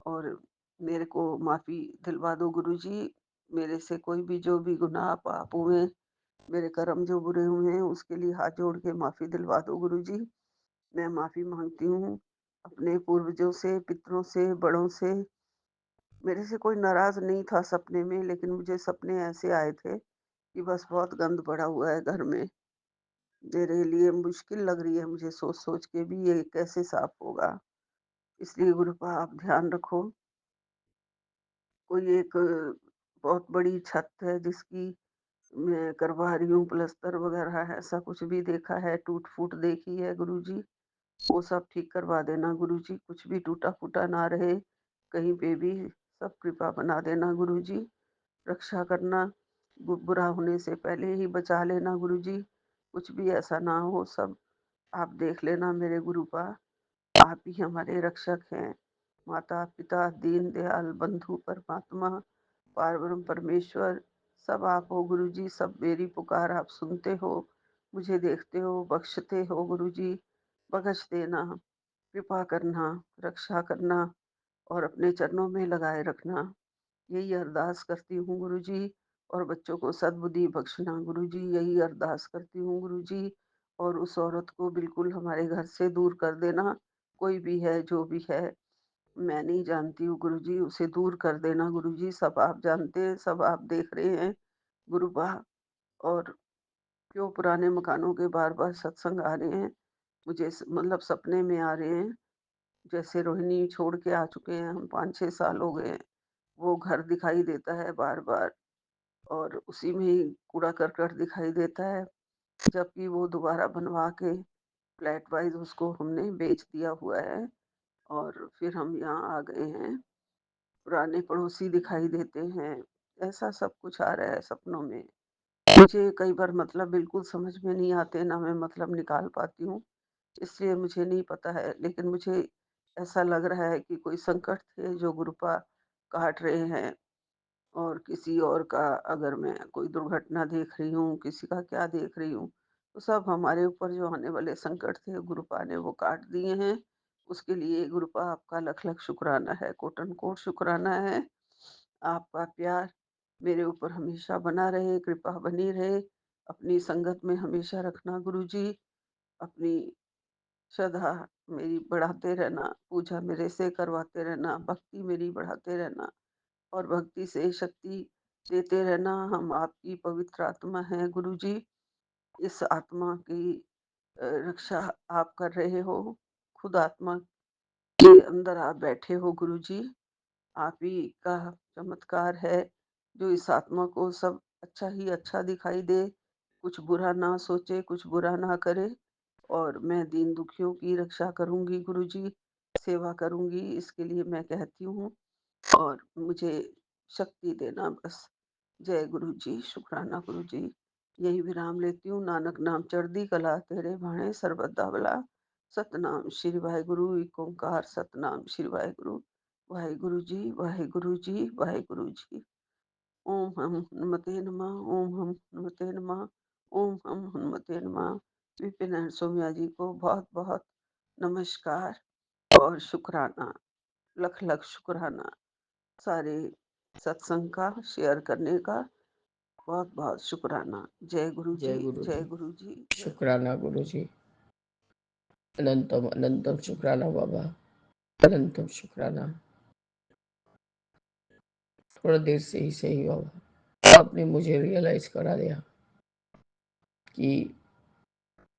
और मेरे को माफ़ी दिलवा दो गुरुजी, मेरे से कोई भी जो भी गुनाह पाप हुए, मेरे कर्म जो बुरे हुए हैं, उसके लिए हाथ जोड़ के माफ़ी दिलवा दो गुरुजी। मैं माफ़ी माँगती हूँ अपने पूर्वजों से, पितरों से, बड़ों से, मेरे से कोई नाराज़ नहीं था सपने में, लेकिन मुझे सपने ऐसे आए थे कि बस बहुत गंद पड़ा हुआ है घर में। मेरे लिए मुश्किल लग रही है, मुझे सोच-सोच के भी ये कैसे साफ़ होगा। इसलिए गुरुपा आप ध्यान रखो। कोई एक बहुत बड़ी छत है जिसकी मैं करवा रही हूँ, प्लस्तर वग़ैरह है, ऐसा कुछ भी देखा है, टूट-फूट देखी है गुरुजी, वो सब ठीक करवा देना गुरुजी, कुछ भी टूटा-फूटा ना रहे, कहीं पे भी सब कृपा बना देना गुरुजी, रक्षा करना, बुरा होने से पहले ही बचा लेना गुरुजी, कुछ भी ऐसा ना हो, सब आप देख लेना मेरे गुरुपा, आप ही हमारे रक्षक हैं। माता-पिता, दीन दयाल बंधु परमात्मा, पारब्रह्म परमेश्वर, सब आप हो गुरुजी, सब मेरी पुकार आप सुनते हो, मुझे देखते हो, बख्शते हो गुरुजी, बख्श देना, कृपा करना, रक्षा करना और अपने चरणों में लगाए रखना। यही अरदास करती हूँ गुरुजी, और बच्चों को सद्बुद्धि बख्शना गुरुजी, यही अरदास करती हूँ गुरुजी, और उस औरत को बिल्कुल हमारे घर से दूर कर देना, कोई भी है, जो भी है, मैं नहीं जानती हूँ गुरुजी, उसे दूर कर देना गुरुजी, सब आप जानते हैं, सब आप देख रहे हैं गुरुबा। और क्यों पुराने मकानों के बार-बार सत्संग आ रहे हैं, मुझे मतलब सपने में आ रहे हैं, जैसे रोहिणी छोड़ के आ चुके हैं हम, 5-6 साल हो गए हैं। वो घर दिखाई देता है बार-बार, और उसी में ही कूड़ा-करकट दिखाई देता है, जबकि वो दोबारा बनवा के फ्लैट वाइज़ उसको हमने बेच दिया हुआ है, और फिर हम यहाँ आ गए हैं। पुराने पड़ोसी दिखाई देते हैं, ऐसा सब कुछ आ रहा है सपनों में। मुझे कई बार मतलब बिल्कुल समझ में नहीं आते, ना मैं मतलब निकाल पाती हूँ, इसलिए मुझे नहीं पता है, लेकिन मुझे ऐसा लग रहा है कि कोई संकट थे जो गुरुपा काट रहे हैं, और किसी और का अगर मैं कोई दुर्घटना देख रही हूँ, किसी का क्या देख रही हूँ, तो सब हमारे ऊपर जो आने वाले संकट थे, गुरुपा ने वो काट दिए हैं। उसके लिए गुरुपा आपका लख-लख शुक्राना है, कोटि-कोटि शुक्राना है। आपका प्यार मेरे ऊपर हमेशा बना रहे, कृपा बनी रहे, अपनी संगत में हमेशा रखना गुरुजी, अपनी श्रद्धा मेरी बढ़ाते रहना, पूजा मेरे से करवाते रहना, भक्ति मेरी बढ़ाते रहना, और भक्ति से शक्ति देते रहना। हम आपकी पवित्र आत्मा हैं गुरुजी, इस आत्मा की रक्षा आप कर रहे हो। खुद आत्मा के अंदर आप बैठे हो गुरुजी, आप ही का चमत्कार है, जो इस आत्मा को सब अच्छा ही अच्छा दिखाई दे, कुछ बुरा ना सोचे, कुछ बुरा ना करे, और मैं दीन दुखियों की रक्षा करूँगी गुरुजी, सेवा करूँगी, इसके लिए मैं कहती हूँ, और मुझे शक्ति देना बस। जय गुरु जी, शुक्राना गुरु जी। यही विराम लेती हूँ। नानक नाम चढ़दी कला तेरे भाणे सर्बदा भला। सतनाम श्री वाहिगुरु एक ओंकार सतनाम श्री वाहिगुरु। वाहिगुरु जी, वाहिगुरु जी, वाहिगुरु जी। ओम हम हनुमते नमः, ओम हम हनुमते नमः, ओम हम हनुमते नमः। विपिन सोमया जी को बहुत बहुत नमस्कार और शुक्राना, लख लख शुक्राना, सारे सत्संग का शेयर करने का बहुत बहुत शुक्राना। जय गुरु जय जी, गुरु जय जी। गुरु जी, जय गुरु। शुक्राना गुरु जी। अनंतम अनंतम शुक्राना बाबा, अनंतम शुक्राना। थोड़ा देर से ही सही बाबा, आपने मुझे रियलाइज करा दिया कि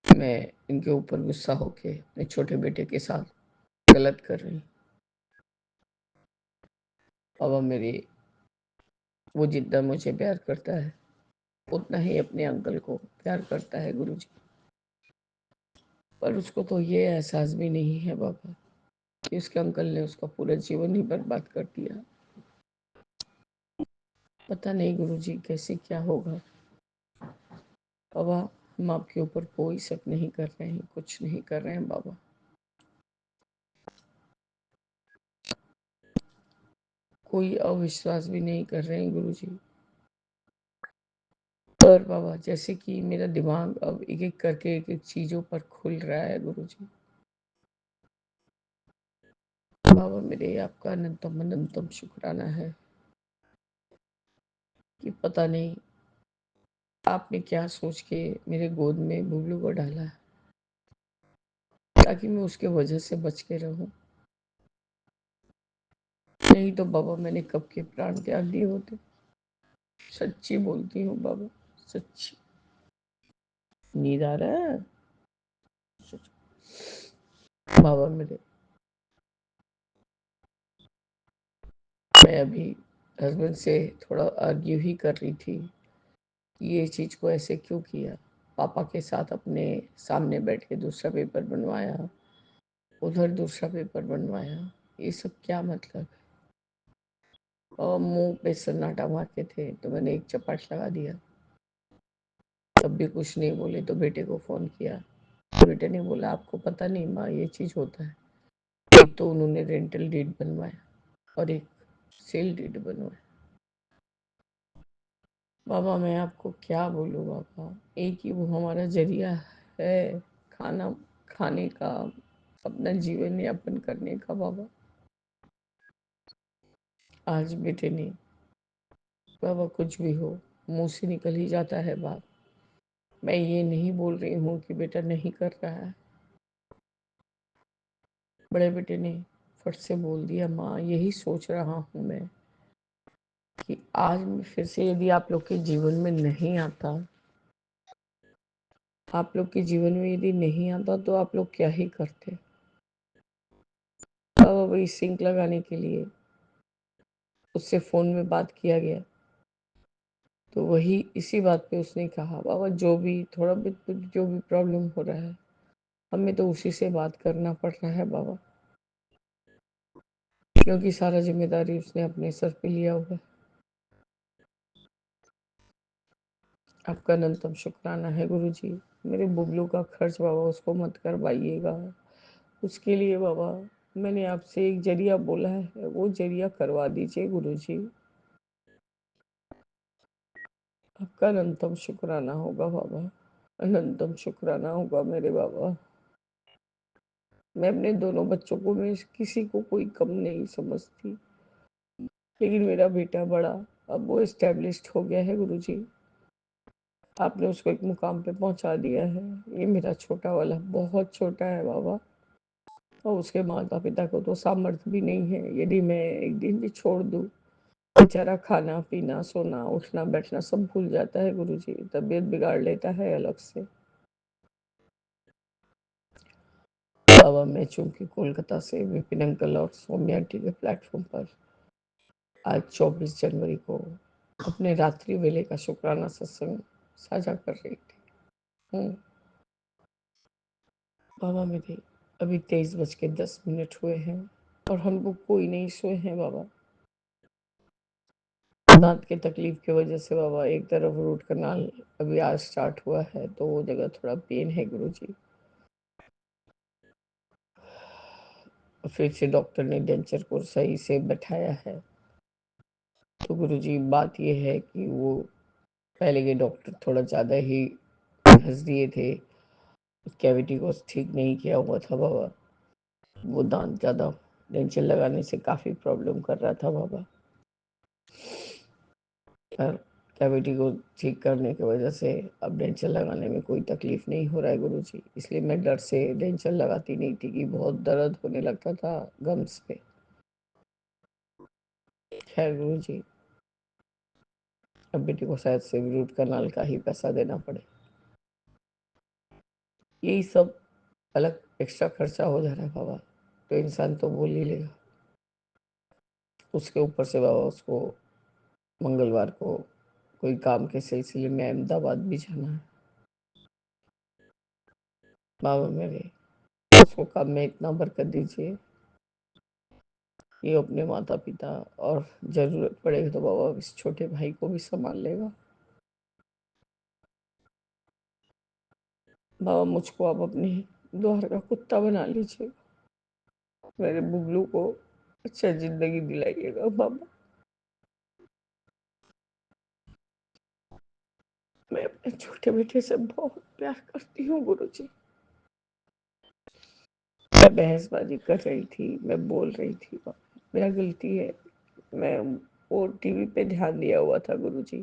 मैं इनके ऊपर गुस्सा होके अपने छोटे बेटे के साथ गलत कर रही हूँ। बाबा मेरी, वो जितना मुझे प्यार करता है उतना ही अपने अंकल को प्यार करता है गुरुजी, पर उसको तो ये एहसास भी नहीं है बाबा कि उसके अंकल ने उसका पूरा जीवन ही बर्बाद कर दिया। पता नहीं गुरुजी कैसे क्या होगा। बाबा हम आपके ऊपर कोई शक नहीं कर रहे हैं, कुछ नहीं कर रहे हैं बाबा, कोई अविश्वास भी नहीं कर रहे हैं गुरुजी। पर बाबा जैसे कि मेरा दिमाग अब एक एक करके एक एक चीजों पर खुल रहा है गुरुजी। बाबा मेरे आपका अनंतम अनंतम शुक्राना है कि पता नहीं आपने क्या सोच के मेरे गोद में बुबलू को डाला है, ताकि मैं उसके वजह से बच के रहूं। नहीं तो बाबा मैंने कब के प्राण त्याग दिए होते। सच्ची बोलती हूँ बाबा, सच्ची। नींद आ रहा है बाबा मेरे। मैं अभी हस्बैंड से थोड़ा आर्ग्यू ही कर रही थी कि ये चीज को ऐसे क्यों किया। पापा के साथ अपने सामने बैठ के दूसरा पेपर बनवाया, उधर दूसरा पेपर बनवाया, ये सब क्या मतलब है। और मुंह पे सन्नाटा मारते थे तो मैंने एक चपाट लगा दिया। तब भी कुछ नहीं बोले तो बेटे को फोन किया। बेटे ने बोला आपको पता नहीं माँ ये चीज होता है। एक तो उन्होंने रेंटल डीड बनवाया और एक सेल डीड बनवाया। बाबा मैं आपको क्या बोलूँ बाबा, एक ही वो हमारा जरिया है खाना खाने का, अपना जीवन यापन करने का बाबा। आज बेटे ने, बाबा कुछ भी हो मुंह से निकल ही जाता है बात। मैं ये नहीं बोल रही हूँ कि बेटा नहीं कर रहा है। बड़े बेटे ने फट से बोल दिया माँ यही सोच रहा हूँ मैं कि आज मैं फिर से यदि आप लोग के जीवन में नहीं आता, आप लोग के जीवन में यदि नहीं आता तो आप लोग क्या ही करते। बाबा वही सिंक लगाने के लिए उससे फोन में बात किया गया तो वही इसी बात पे उसने कहा बाबा जो भी थोड़ा भी जो भी प्रॉब्लम हो रहा है हमें तो उसी से बात करना पड़ रहा है बाबा, क्योंकि सारा जिम्मेदारी उसने अपने सर पे लिया हुआ है। आपका अनंतम शुक्राना है गुरुजी। मेरे बुबलू का खर्च बाबा उसको मत करवाइएगा। उसके लिए बाबा मैंने आपसे एक जरिया बोला है, वो जरिया करवा दीजिए गुरुजी। आपका अनंतम शुक्राना होगा बाबा, अनंतम शुक्राना होगा मेरे बाबा। मैं अपने दोनों बच्चों को, मैं किसी को कोई कम नहीं समझती, लेकिन मेरा बेटा बड़ा अब वो एस्टेब्लिश्ड हो गया है गुरुजी। आपने उसको एक मुकाम पे पहुंचा दिया है। ये मेरा छोटा वाला बहुत छोटा है बाबा, और उसके माता पिता को तो सामर्थ्य भी नहीं है। यदि मैं एक दिन भी छोड़ दूं, बेचारा खाना पीना सोना उठना बैठना सब भूल जाता है गुरुजी, तबीयत बिगाड़ लेता है अलग से। बाबा मैं चूंकि कोलकाता से विपिन अंकल और सौम्या आंटी के प्लेटफॉर्म पर आज 24 जनवरी को अपने रात्रि वेले का शुक्राना सत्संग साझा कर रही थी। बाबा मेरे अभी 23:10 हुए हैं और हम लोग कोई नहीं सोए हैं बाबा। दांत की तकलीफ की वजह से बाबा एक तरफ रूट कनाल अभी आज स्टार्ट हुआ है तो वो जगह थोड़ा पेन है गुरुजी। फिर से डॉक्टर ने डेंचर को सही से बैठाया है। तो गुरुजी बात ये है कि वो पहले के डॉक्टर थोड़ा ज़्यादा ही घस दिए थे, कैविटी को ठीक नहीं किया हुआ था बाबा। वो दांत ज़्यादा डेंचर लगाने से काफ़ी प्रॉब्लम कर रहा था बाबा। पर कैविटी को ठीक करने की वजह से अब डेंचर लगाने में कोई तकलीफ नहीं हो रहा है गुरुजी। इसलिए मैं डर से डेंचर लगाती नहीं थी कि बहुत दर्द होने लगता था गम्स पे। खैर गुरुजी अब बेटी को शायद से रूट कनाल का ही पैसा देना पड़े। यही सब अलग एक्स्ट्रा खर्चा हो जा रहा है बाबा, तो इंसान तो बोल ही लेगा। उसके ऊपर से बाबा उसको मंगलवार को कोई काम के सिलसिले में अहमदाबाद भी जाना है। बाबा मेरे उसको काम में इतना बरकत दीजिए, ये अपने माता पिता और जरूरत पड़ेगी तो बाबा इस छोटे भाई को भी संभाल लेगा। बाबा मुझको आप अपने द्वार का कुत्ता बना लीजिए, मेरे बुबलू को अच्छा जिंदगी दिलाइएगा बाबा। मैं अपने छोटे बेटे से बहुत प्यार करती हूँ गुरुजी। मैं बहसबाजी कर रही थी, मैं बोल रही थी बाबा, मेरा गलती है। मैं वो टीवी पे ध्यान दिया हुआ था गुरुजी,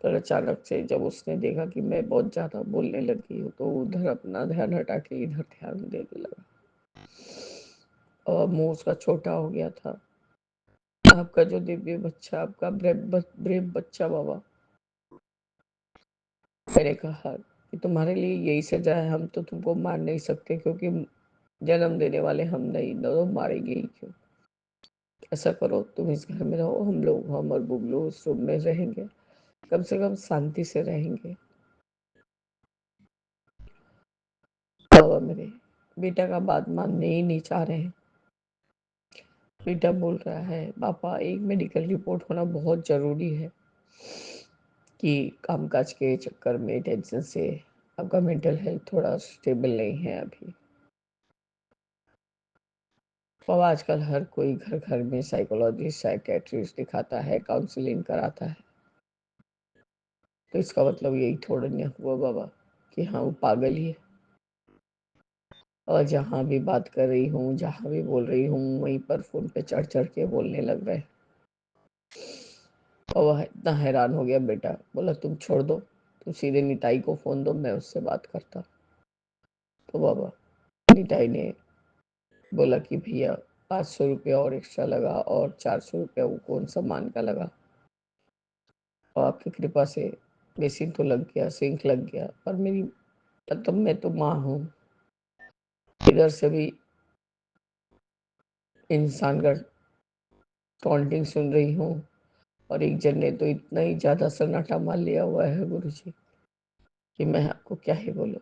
पर अचानक से जब उसने देखा कि मैं बहुत ज्यादा बोलने लगी हूँ तो उधर अपना ध्यान हटा के इधर ध्यान देने लगा और मुंह उसका छोटा हो गया था। आपका जो दिव्य बच्चा, आपका ब्रेव बच्चा बाबा, मैंने कहा कि तुम्हारे लिए यही सजा है, हम तो तुमको मार नहीं सकते क्योंकि जन्म देने वाले हम नहीं, तो मारेंगे ही क्यों। ऐसा करो, तुम इस घर में रहो, हम और बुबलू इस रूम में रहेंगे, कम से कम शांति से रहेंगे। बाबा मेरे बेटा का बात मानने ही नहीं चाह रहे हैं। बेटा बोल रहा है पापा एक मेडिकल रिपोर्ट होना बहुत जरूरी है कि कामकाज के चक्कर में टेंशन से आपका मेंटल हेल्थ थोड़ा स्टेबल नहीं है अभी। पापा आजकल हर कोई घर घर में साइकोलॉजिस्ट साइकेट्रिस्ट दिखाता है, काउंसलिंग कराता है, तो इसका मतलब यही थोड़ा नहीं हुआ बाबा कि हाँ वो पागल ही है। और जहाँ भी बात कर रही हूँ, जहाँ भी बोल रही हूँ, वहीं पर फोन पे चढ़ चढ़ के बोलने लग रहे। और वह इतना हैरान हो गया बेटा, बोला तुम छोड़ दो, तुम सीधे निताई को फोन दो, मैं उससे बात करता। तो बाबा निताई ने बोला कि भैया 500 रुपया और एक्स्ट्रा लगा और 400 रुपया वो कौन सा मान का लगा, और आपकी कृपा से बेसिन तो लग गया, सिंक लग गया, पर मेरी मतलब मैं तो माँ हूँ, इधर से भी इंसान का टॉन्टिंग सुन रही हूँ, और एक जन ने तो इतना ही ज्यादा सन्नाटा मार लिया हुआ है गुरुजी कि मैं आपको क्या ही बोलूं।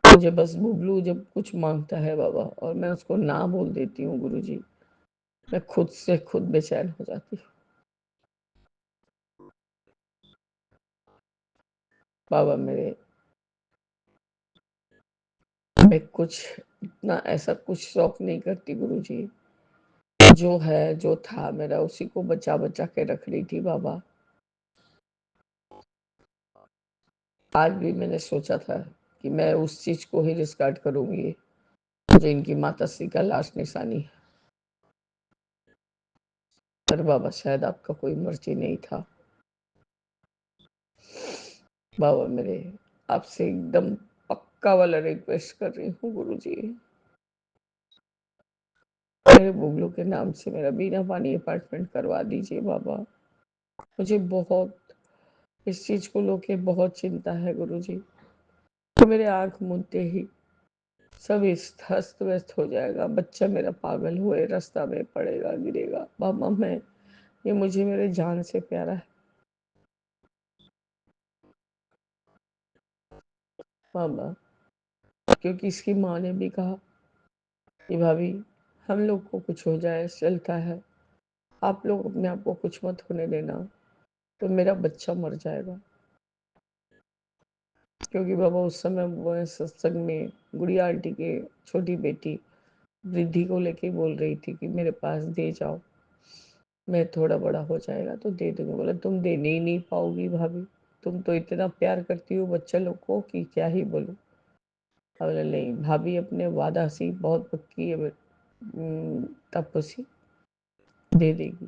मुझे बस बुबलू जब कुछ मांगता है बाबा और मैं उसको ना बोल देती हूँ गुरुजी, मैं खुद से खुद बेचैन हो जाती हूँ। बाबा मेरे मैं कुछ इतना ऐसा कुछ शौक नहीं करती गुरुजी, जो है जो था मेरा उसी को बचा बचा के रख रही थी बाबा। आज भी मैंने सोचा था कि मैं उस चीज को ही डिस्कार्ड करूंगी जो इनकी माताश्री का लास्ट निशानी है, पर बाबा शायद आपका कोई मर्जी नहीं था। बाबा मेरे आपसे एकदम पक्का वाला रिक्वेस्ट कर रही हूँ गुरुजी, मेरे बुबलू के नाम से मेरा बिना पानी अपार्टमेंट करवा दीजिए बाबा। मुझे बहुत इस चीज को लेके बहुत चिंता है गुरुजी, तो मेरे आंख मूंदते ही सब अस्त व्यस्त हो जाएगा, बच्चा मेरा पागल हुए रास्ता में पड़ेगा गिरेगा। बाबा मैं ये मुझे मेरे जान से प्यारा है बाबा, क्योंकि इसकी माँ ने भी कहा कि भाभी हम लोग को कुछ हो जाए चलता है, आप लोग अपने आप को कुछ मत होने देना, तो मेरा बच्चा मर जाएगा। क्योंकि बाबा उस समय वो सत्संग में गुड़िया आंटी के छोटी बेटी रिद्धि को लेके बोल रही थी कि मेरे पास दे जाओ, मैं थोड़ा बड़ा हो जाएगा तो दे दूंगा। बोला तुम देने ही नहीं पाओगी भाभी, तुम तो इतना प्यार करती हो बच्चे लोग को कि क्या ही बोलो। बोला नहीं भाभी अपने वादा सी बहुत पक्की है, तपसी दे देगी।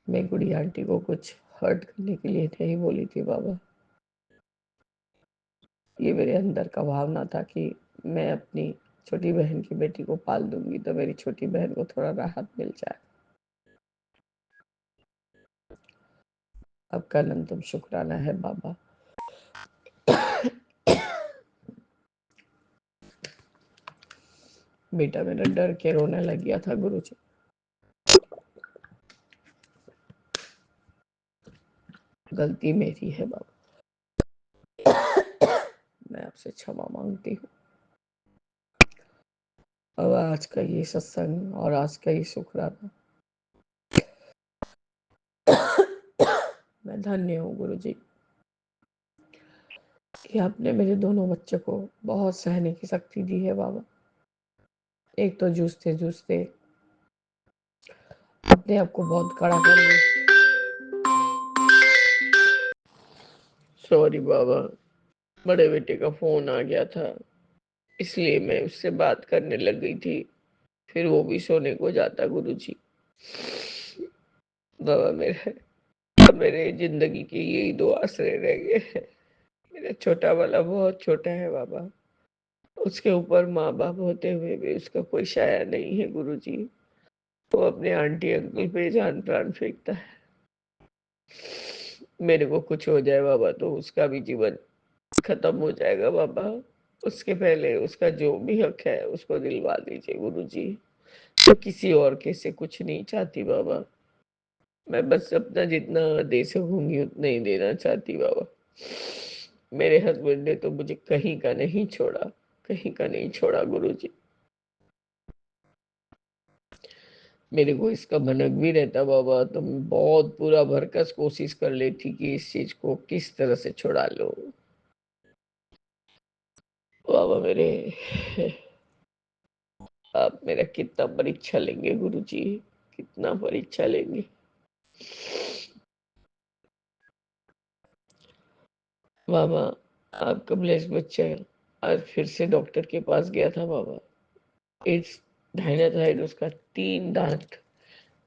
मैं गुड़िया आंटी को कुछ हर्ट करने के लिए नहीं बोली थी बाबा, ये मेरे अंदर का भावना था कि मैं अपनी छोटी बहन की बेटी को पाल दूंगी तो मेरी छोटी बहन को थोड़ा राहत मिल जाए। आपका अनंतम शुक्राना है बाबा। बेटा मेरा डर के रोने लग गया था गुरुजी, गलती मेरी है बाबा, मैं आपसे क्षमा मांगती हूँ। और आज का ये सत्संग और आज का ये शुक्राना, मैं धन्य हूँ गुरुजी कि आपने मेरे दोनों बच्चों को बहुत सहने की शक्ति दी है बाबा। एक तो जूझते जूझते अपने आप को बहुत कड़ा कर ली, सॉरी बाबा, बड़े बेटे का फोन आ गया था इसलिए मैं उससे बात करने लग गई थी, फिर वो भी सोने को जाता गुरुजी। बाबा मेरे जिंदगी के यही दो आसरे रह गए हैं। मेरा छोटा वाला बहुत छोटा है बाबा, उसके ऊपर माँ बाप होते हुए भी उसका कोई साया नहीं है गुरुजी। वो अपने आंटी अंकल पे जान प्राण फेंकता है। मेरे को कुछ हो जाए बाबा तो उसका भी जीवन खत्म हो जाएगा बाबा। उसके पहले उसका जो भी हक है उसको दिलवा दीजिए गुरुजी। तो किसी और के से कुछ नहीं चाहती बाबा। मैं बस अपना जितना दे सकूंगी उतना ही देना चाहती बाबा। मेरे हस्बैंड ने तो मुझे कहीं का नहीं छोड़ा, कहीं का नहीं छोड़ा गुरुजी। मेरे को इसका भनक भी रहता बाबा तो मैं बहुत पूरा भरकस कोशिश कर लेती कि इस चीज को किस तरह से छुड़ा लो। बाबा मेरे, आप मेरा कितना परीक्षा लेंगे गुरुजी, कितना परीक्षा लेंगे। बाबा आपका ब्लेस बच्चा आज फिर से डॉक्टर के पास गया था बाबा। इस दाहिना साइड उसका 3 दांत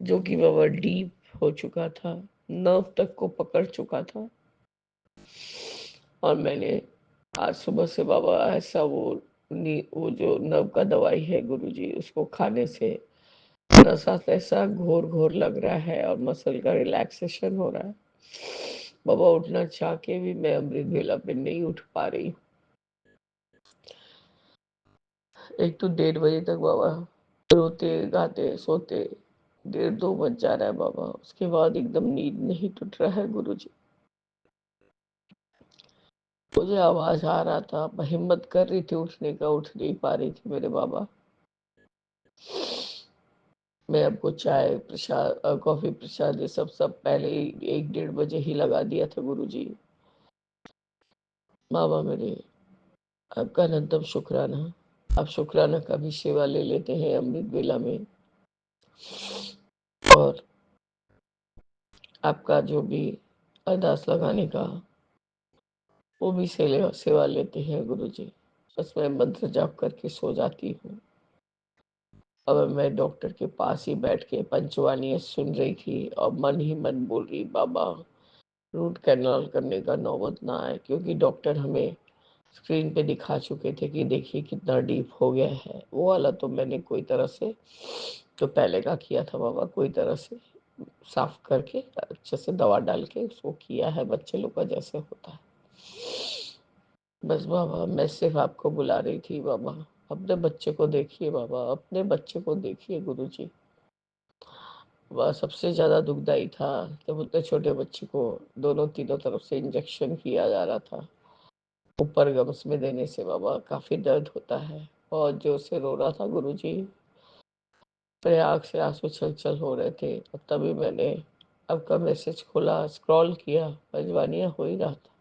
जो कि बाबा डीप हो चुका था, नर्व तक को पकड़ चुका था। और मैंने आज सुबह से बाबा ऐसा वो जो नर्व का दवाई है गुरुजी उसको खाने से नसा ऐसा घोर घोर लग रहा है और मसल का रिलैक्सेशन हो रहा है। बाबा उठना चाह के भी मैं अमृत वेला पे नहीं उठ पा रही। एक तो 1:30 बजे तक बाबा रोते गाते सोते 1:30-2 बज जा रहा है बाबा। उसके बाद एकदम नींद नहीं टूट रहा है गुरुजी। मुझे आवाज आ रहा था, मैं हिम्मत कर रही थी उठने का, उठ नहीं पा रही थी मेरे बाबा। मैं आपको चाय प्रसाद कॉफी प्रसाद ये सब पहले ही 1-1:30 बजे ही लगा दिया था गुरुजी। बाबा मेरे, आपका अनंतम शुक्राना। आप शुक्राना का भी सेवा ले लेते हैं अमृत वेला में। और आपका जो भी अरदास लगाने का वो भी सेवा लेते हैं गुरुजी। बस मैं मंत्र जाप करके सो जाती हूँ। अब मैं डॉक्टर के पास ही बैठ के पंचवानी सुन रही थी और मन ही मन बोल रही बाबा रूट कैनाल करने का नौबत ना आए, क्योंकि डॉक्टर हमें स्क्रीन पे दिखा चुके थे कि देखिए कितना डीप हो गया है। वो वाला तो मैंने कोई तरह से जो पहले का किया था बाबा, कोई तरह से साफ करके अच्छे से दवा डाल के उसको किया है, बच्चे लोग का जैसे होता है। बस बाबा मैं सिर्फ आपको बुला रही थी बाबा। अपने बच्चे को देखिए बाबा, अपने बच्चे को देखिए गुरुजी। वह सबसे ज्यादा दुखदाई था जब उतने छोटे बच्चे को दोनों तीनों तरफ से इंजेक्शन किया जा रहा था। ऊपर गम्स में देने से बाबा काफी दर्द होता है। और जो से रो रहा था गुरुजी, मेरे आँख से आंसू छल छल हो रहे थे। और तभी मैंने आपका मैसेज खोला, स्क्रॉल किया, पंजवानियां हो ही रहा था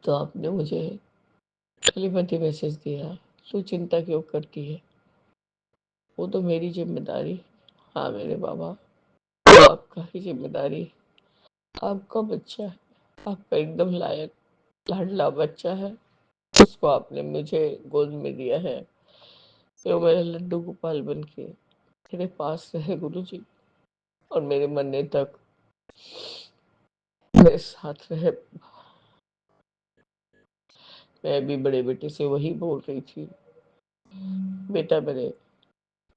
तो आपने मुझे टेलीपैथी मैसेज दिया। तू चिंता क्यों करती है, वो तो मेरी जिम्मेदारी। हाँ मेरे बाबा, वो आपका ही जिम्मेदारी। आपका बच्चा है, आपका एकदम लायक लाडला बच्चा है। उसको आपने मुझे गोद में दिया है, वो मेरा लड्डू गोपाल बन के मेरे पास रहे गुरुजी। और मेरे मरने तक मेरे साथ रहे। मैं भी बड़े बेटे से वही बोल रही थी, बेटा मेरे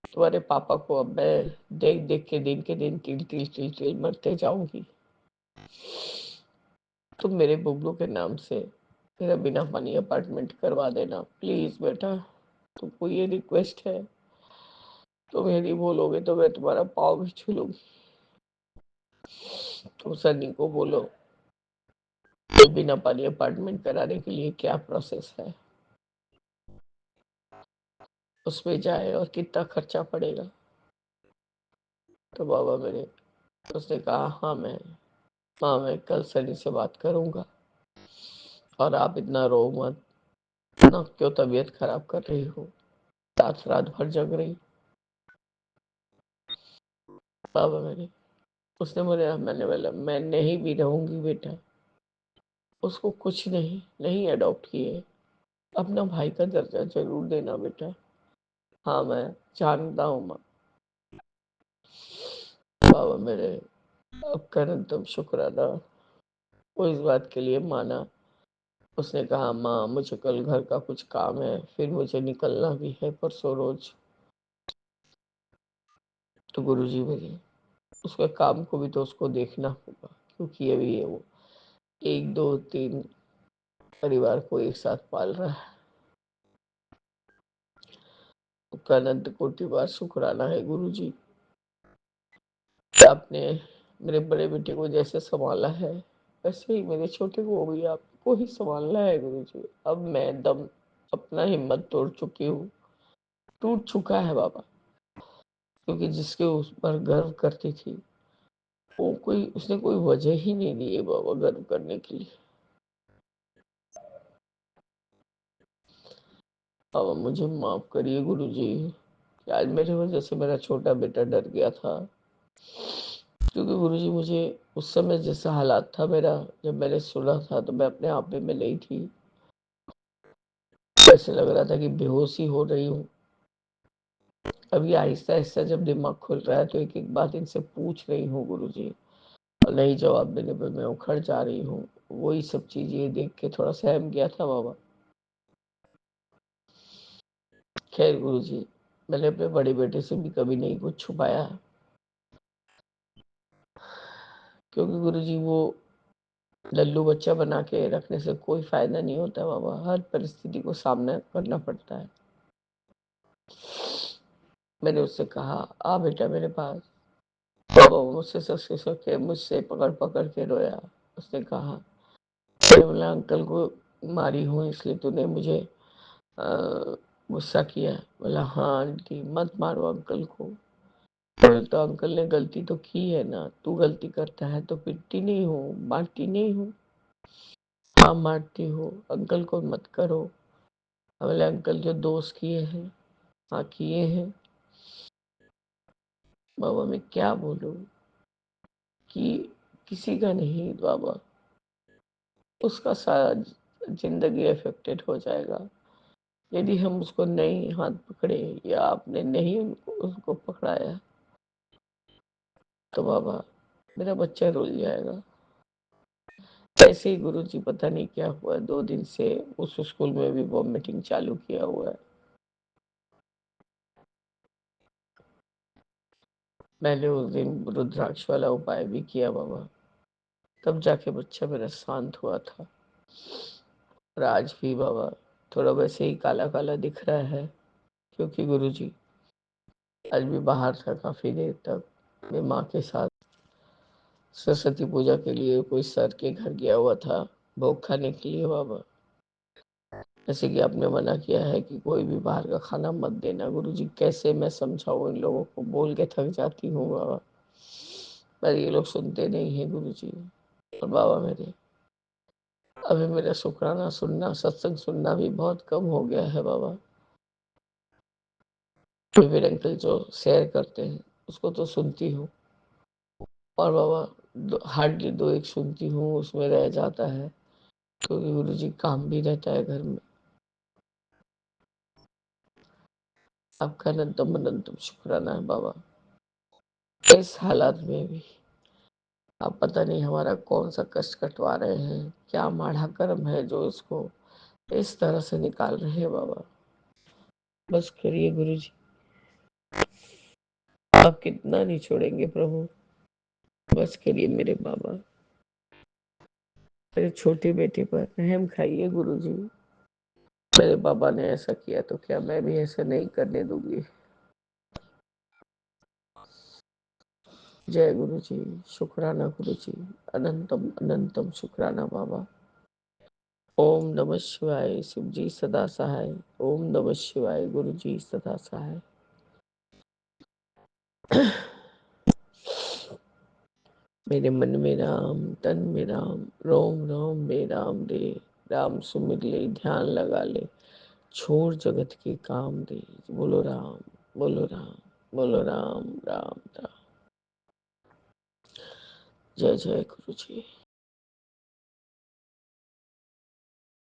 तुम्हारे पापा को अब मैं देख देख के दिन के दिन तिल तिल तिल तिल मरते जाऊंगी। तुम मेरे बुबलू के नाम से मेरा बिना पानी अपार्टमेंट करवा देना प्लीज बेटा। तुमको ये रिक्वेस्ट है, तुम यदि बोलोगे तो मैं तुम्हारा पाँव भी छू लूंगी। तुम सनी को बोलो कि बिना पानी अपार्टमेंट कराने के लिए क्या प्रोसेस है, उसमें जाए और कितना खर्चा पड़ेगा। तो बाबा मेरे, उसने कहा हाँ मैं कल सनी से बात करूंगा। और आप इतना रो मत ना, क्यों तबीयत खराब कर रही हो, रात रात भर जग रही। बाबा मेरे, उसने बोला मैंने बोला मैं नहीं भी रहूंगी बेटा, उसको कुछ नहीं नहीं अडॉप्ट किए, अपना भाई का दर्जा जरूर देना बेटा। हाँ मैं जानता हूँ माँ। बाबा मेरे, आपका एकदम शुक्राना। वो इस बात के लिए माना उसने कहा माँ मुझे कल घर का कुछ काम है, फिर मुझे निकलना भी है परसों रोज। तो गुरुजी मेरे उसके काम को भी तो उसको देखना होगा, क्योंकि अभी ये वो 1 2 3 परिवार को एक साथ पाल रहा है। उसका अनंत कोटि बार शुक्राना है गुरुजी, आपने मेरे बड़े बेटे को जैसे संभाला है वैसे ही मेरे छोटे को भी आपको ही संभालना है गुरुजी। अब मैं दम अपना हिम्मत तोड़ चुकी हूँ, टूट चुका है बाबा, क्योंकि जिसके उस पर गर्व करती थी वो उसने कोई वजह ही नहीं दी है बाबा गर्व करने के लिए। बाबा मुझे माफ करिए गुरुजी कि आज मेरी वजह से मेरा छोटा बेटा डर गया था, क्योंकि गुरुजी मुझे उस समय जैसा हालात था मेरा, जब मैंने सुना था तो मैं अपने आप में नहीं थी। ऐसे लग रहा था कि बेहोशी हो रही हूँ। अभी आहिस्ता आहिस्ता जब दिमाग खुल रहा है तो एक एक बात इनसे पूछ रही हूँ गुरुजी, और नहीं जवाब देने पर मैं उखड़ जा रही हूँ। वही सब चीजें देख के थोड़ा सहम गया था बाबा। खैर गुरुजी, मैंने अपने बड़े बेटे से भी कभी नहीं कुछ छुपाया, क्योंकि गुरुजी वो लल्लू बच्चा बना के रखने से कोई फायदा नहीं होता बाबा, हर परिस्थिति को सामना करना पड़ता है। मैंने उससे कहा आ बेटा मेरे पास। बाबा वो मुझसे ससके सके मुझसे पकड़ पकड़ के रोया। उसने कहा बोला अंकल को मारी हूँ इसलिए तूने मुझे गुस्सा किया। बोला हाँ आंटी मत मारो अंकल को। तो अंकल ने गलती तो की है ना, तू गलती करता है तो पिटती नहीं हो, मारती नहीं हो। हाँ मारती हो, अंकल को मत करो। बोले अंकल जो दोस्त किए हैं, हाँ किए हैं। बाबा मैं क्या बोलूं कि किसी का नहीं बाबा, उसका सारा जिंदगी अफेक्टेड हो जाएगा यदि हम उसको नहीं हाथ पकड़े या आपने नहीं उसको पकड़ाया तो बाबा मेरा बच्चा रुल जाएगा। ऐसे ही गुरुजी पता नहीं क्या हुआ, 2 दिन से उस स्कूल में भी वॉमिटिंग चालू किया हुआ है। मैंने उस दिन रुद्राक्ष वाला उपाय भी किया बाबा, तब जाके बच्चा मेरा शांत हुआ था। और आज भी बाबा थोड़ा वैसे ही काला काला दिख रहा है, क्योंकि गुरुजी आज भी बाहर था काफी देर तक। मैं माँ के साथ सरस्वती पूजा के लिए कोई सर के घर गया हुआ था भोग खाने के लिए बाबा। जैसे कि आपने मना किया है कि कोई भी बाहर का खाना मत देना गुरुजी, कैसे मैं समझाऊं इन लोगों को, बोल के थक जाती हूँ बाबा, पर ये लोग सुनते नहीं है गुरुजी। और बाबा मेरे अभी मेरा शुक्राना सुनना, सत्संग सुनना भी बहुत कम हो गया है बाबा। मेरे अंकल जो शेयर करते हैं उसको तो सुनती हूँ, और बाबा हार्डली 2 1 सुनती हूँ, उसमें रह जाता है, क्योंकि गुरुजी काम भी रहता है घर में। आपका अनंतम अनंतम शुक्राना है बाबा। इस हालात में भी आप पता नहीं हमारा कौन सा कष्ट कटवा रहे हैं, क्या माड़ा कर्म है जो इसको इस तरह से निकाल रहे हैं बाबा। बस करिए गुरुजी, आप कितना नहीं छोड़ेंगे प्रभु, बस करिए मेरे बाबा। मेरे छोटे बेटे पर रहम खाइए गुरुजी। मेरे बाबा ने ऐसा किया तो क्या मैं भी ऐसा नहीं करने दूंगी। जय गुरुजी, शुक्राना गुरुजी, अनंतम अनंतम शुक्राना बाबा। ओम नमः शिवाय, शिव जी सदा सहाय। ओम नमः शिवाय, गुरु जी सदा सहाय। मेरे मन में राम, तन में राम, रोम रोम में राम रे। राम सुमिर ले, ध्यान लगा ले, छोड़ जगत के काम दे। बोलो राम, बोलो राम, बोलो राम राम राम। जय जय गुरु जी।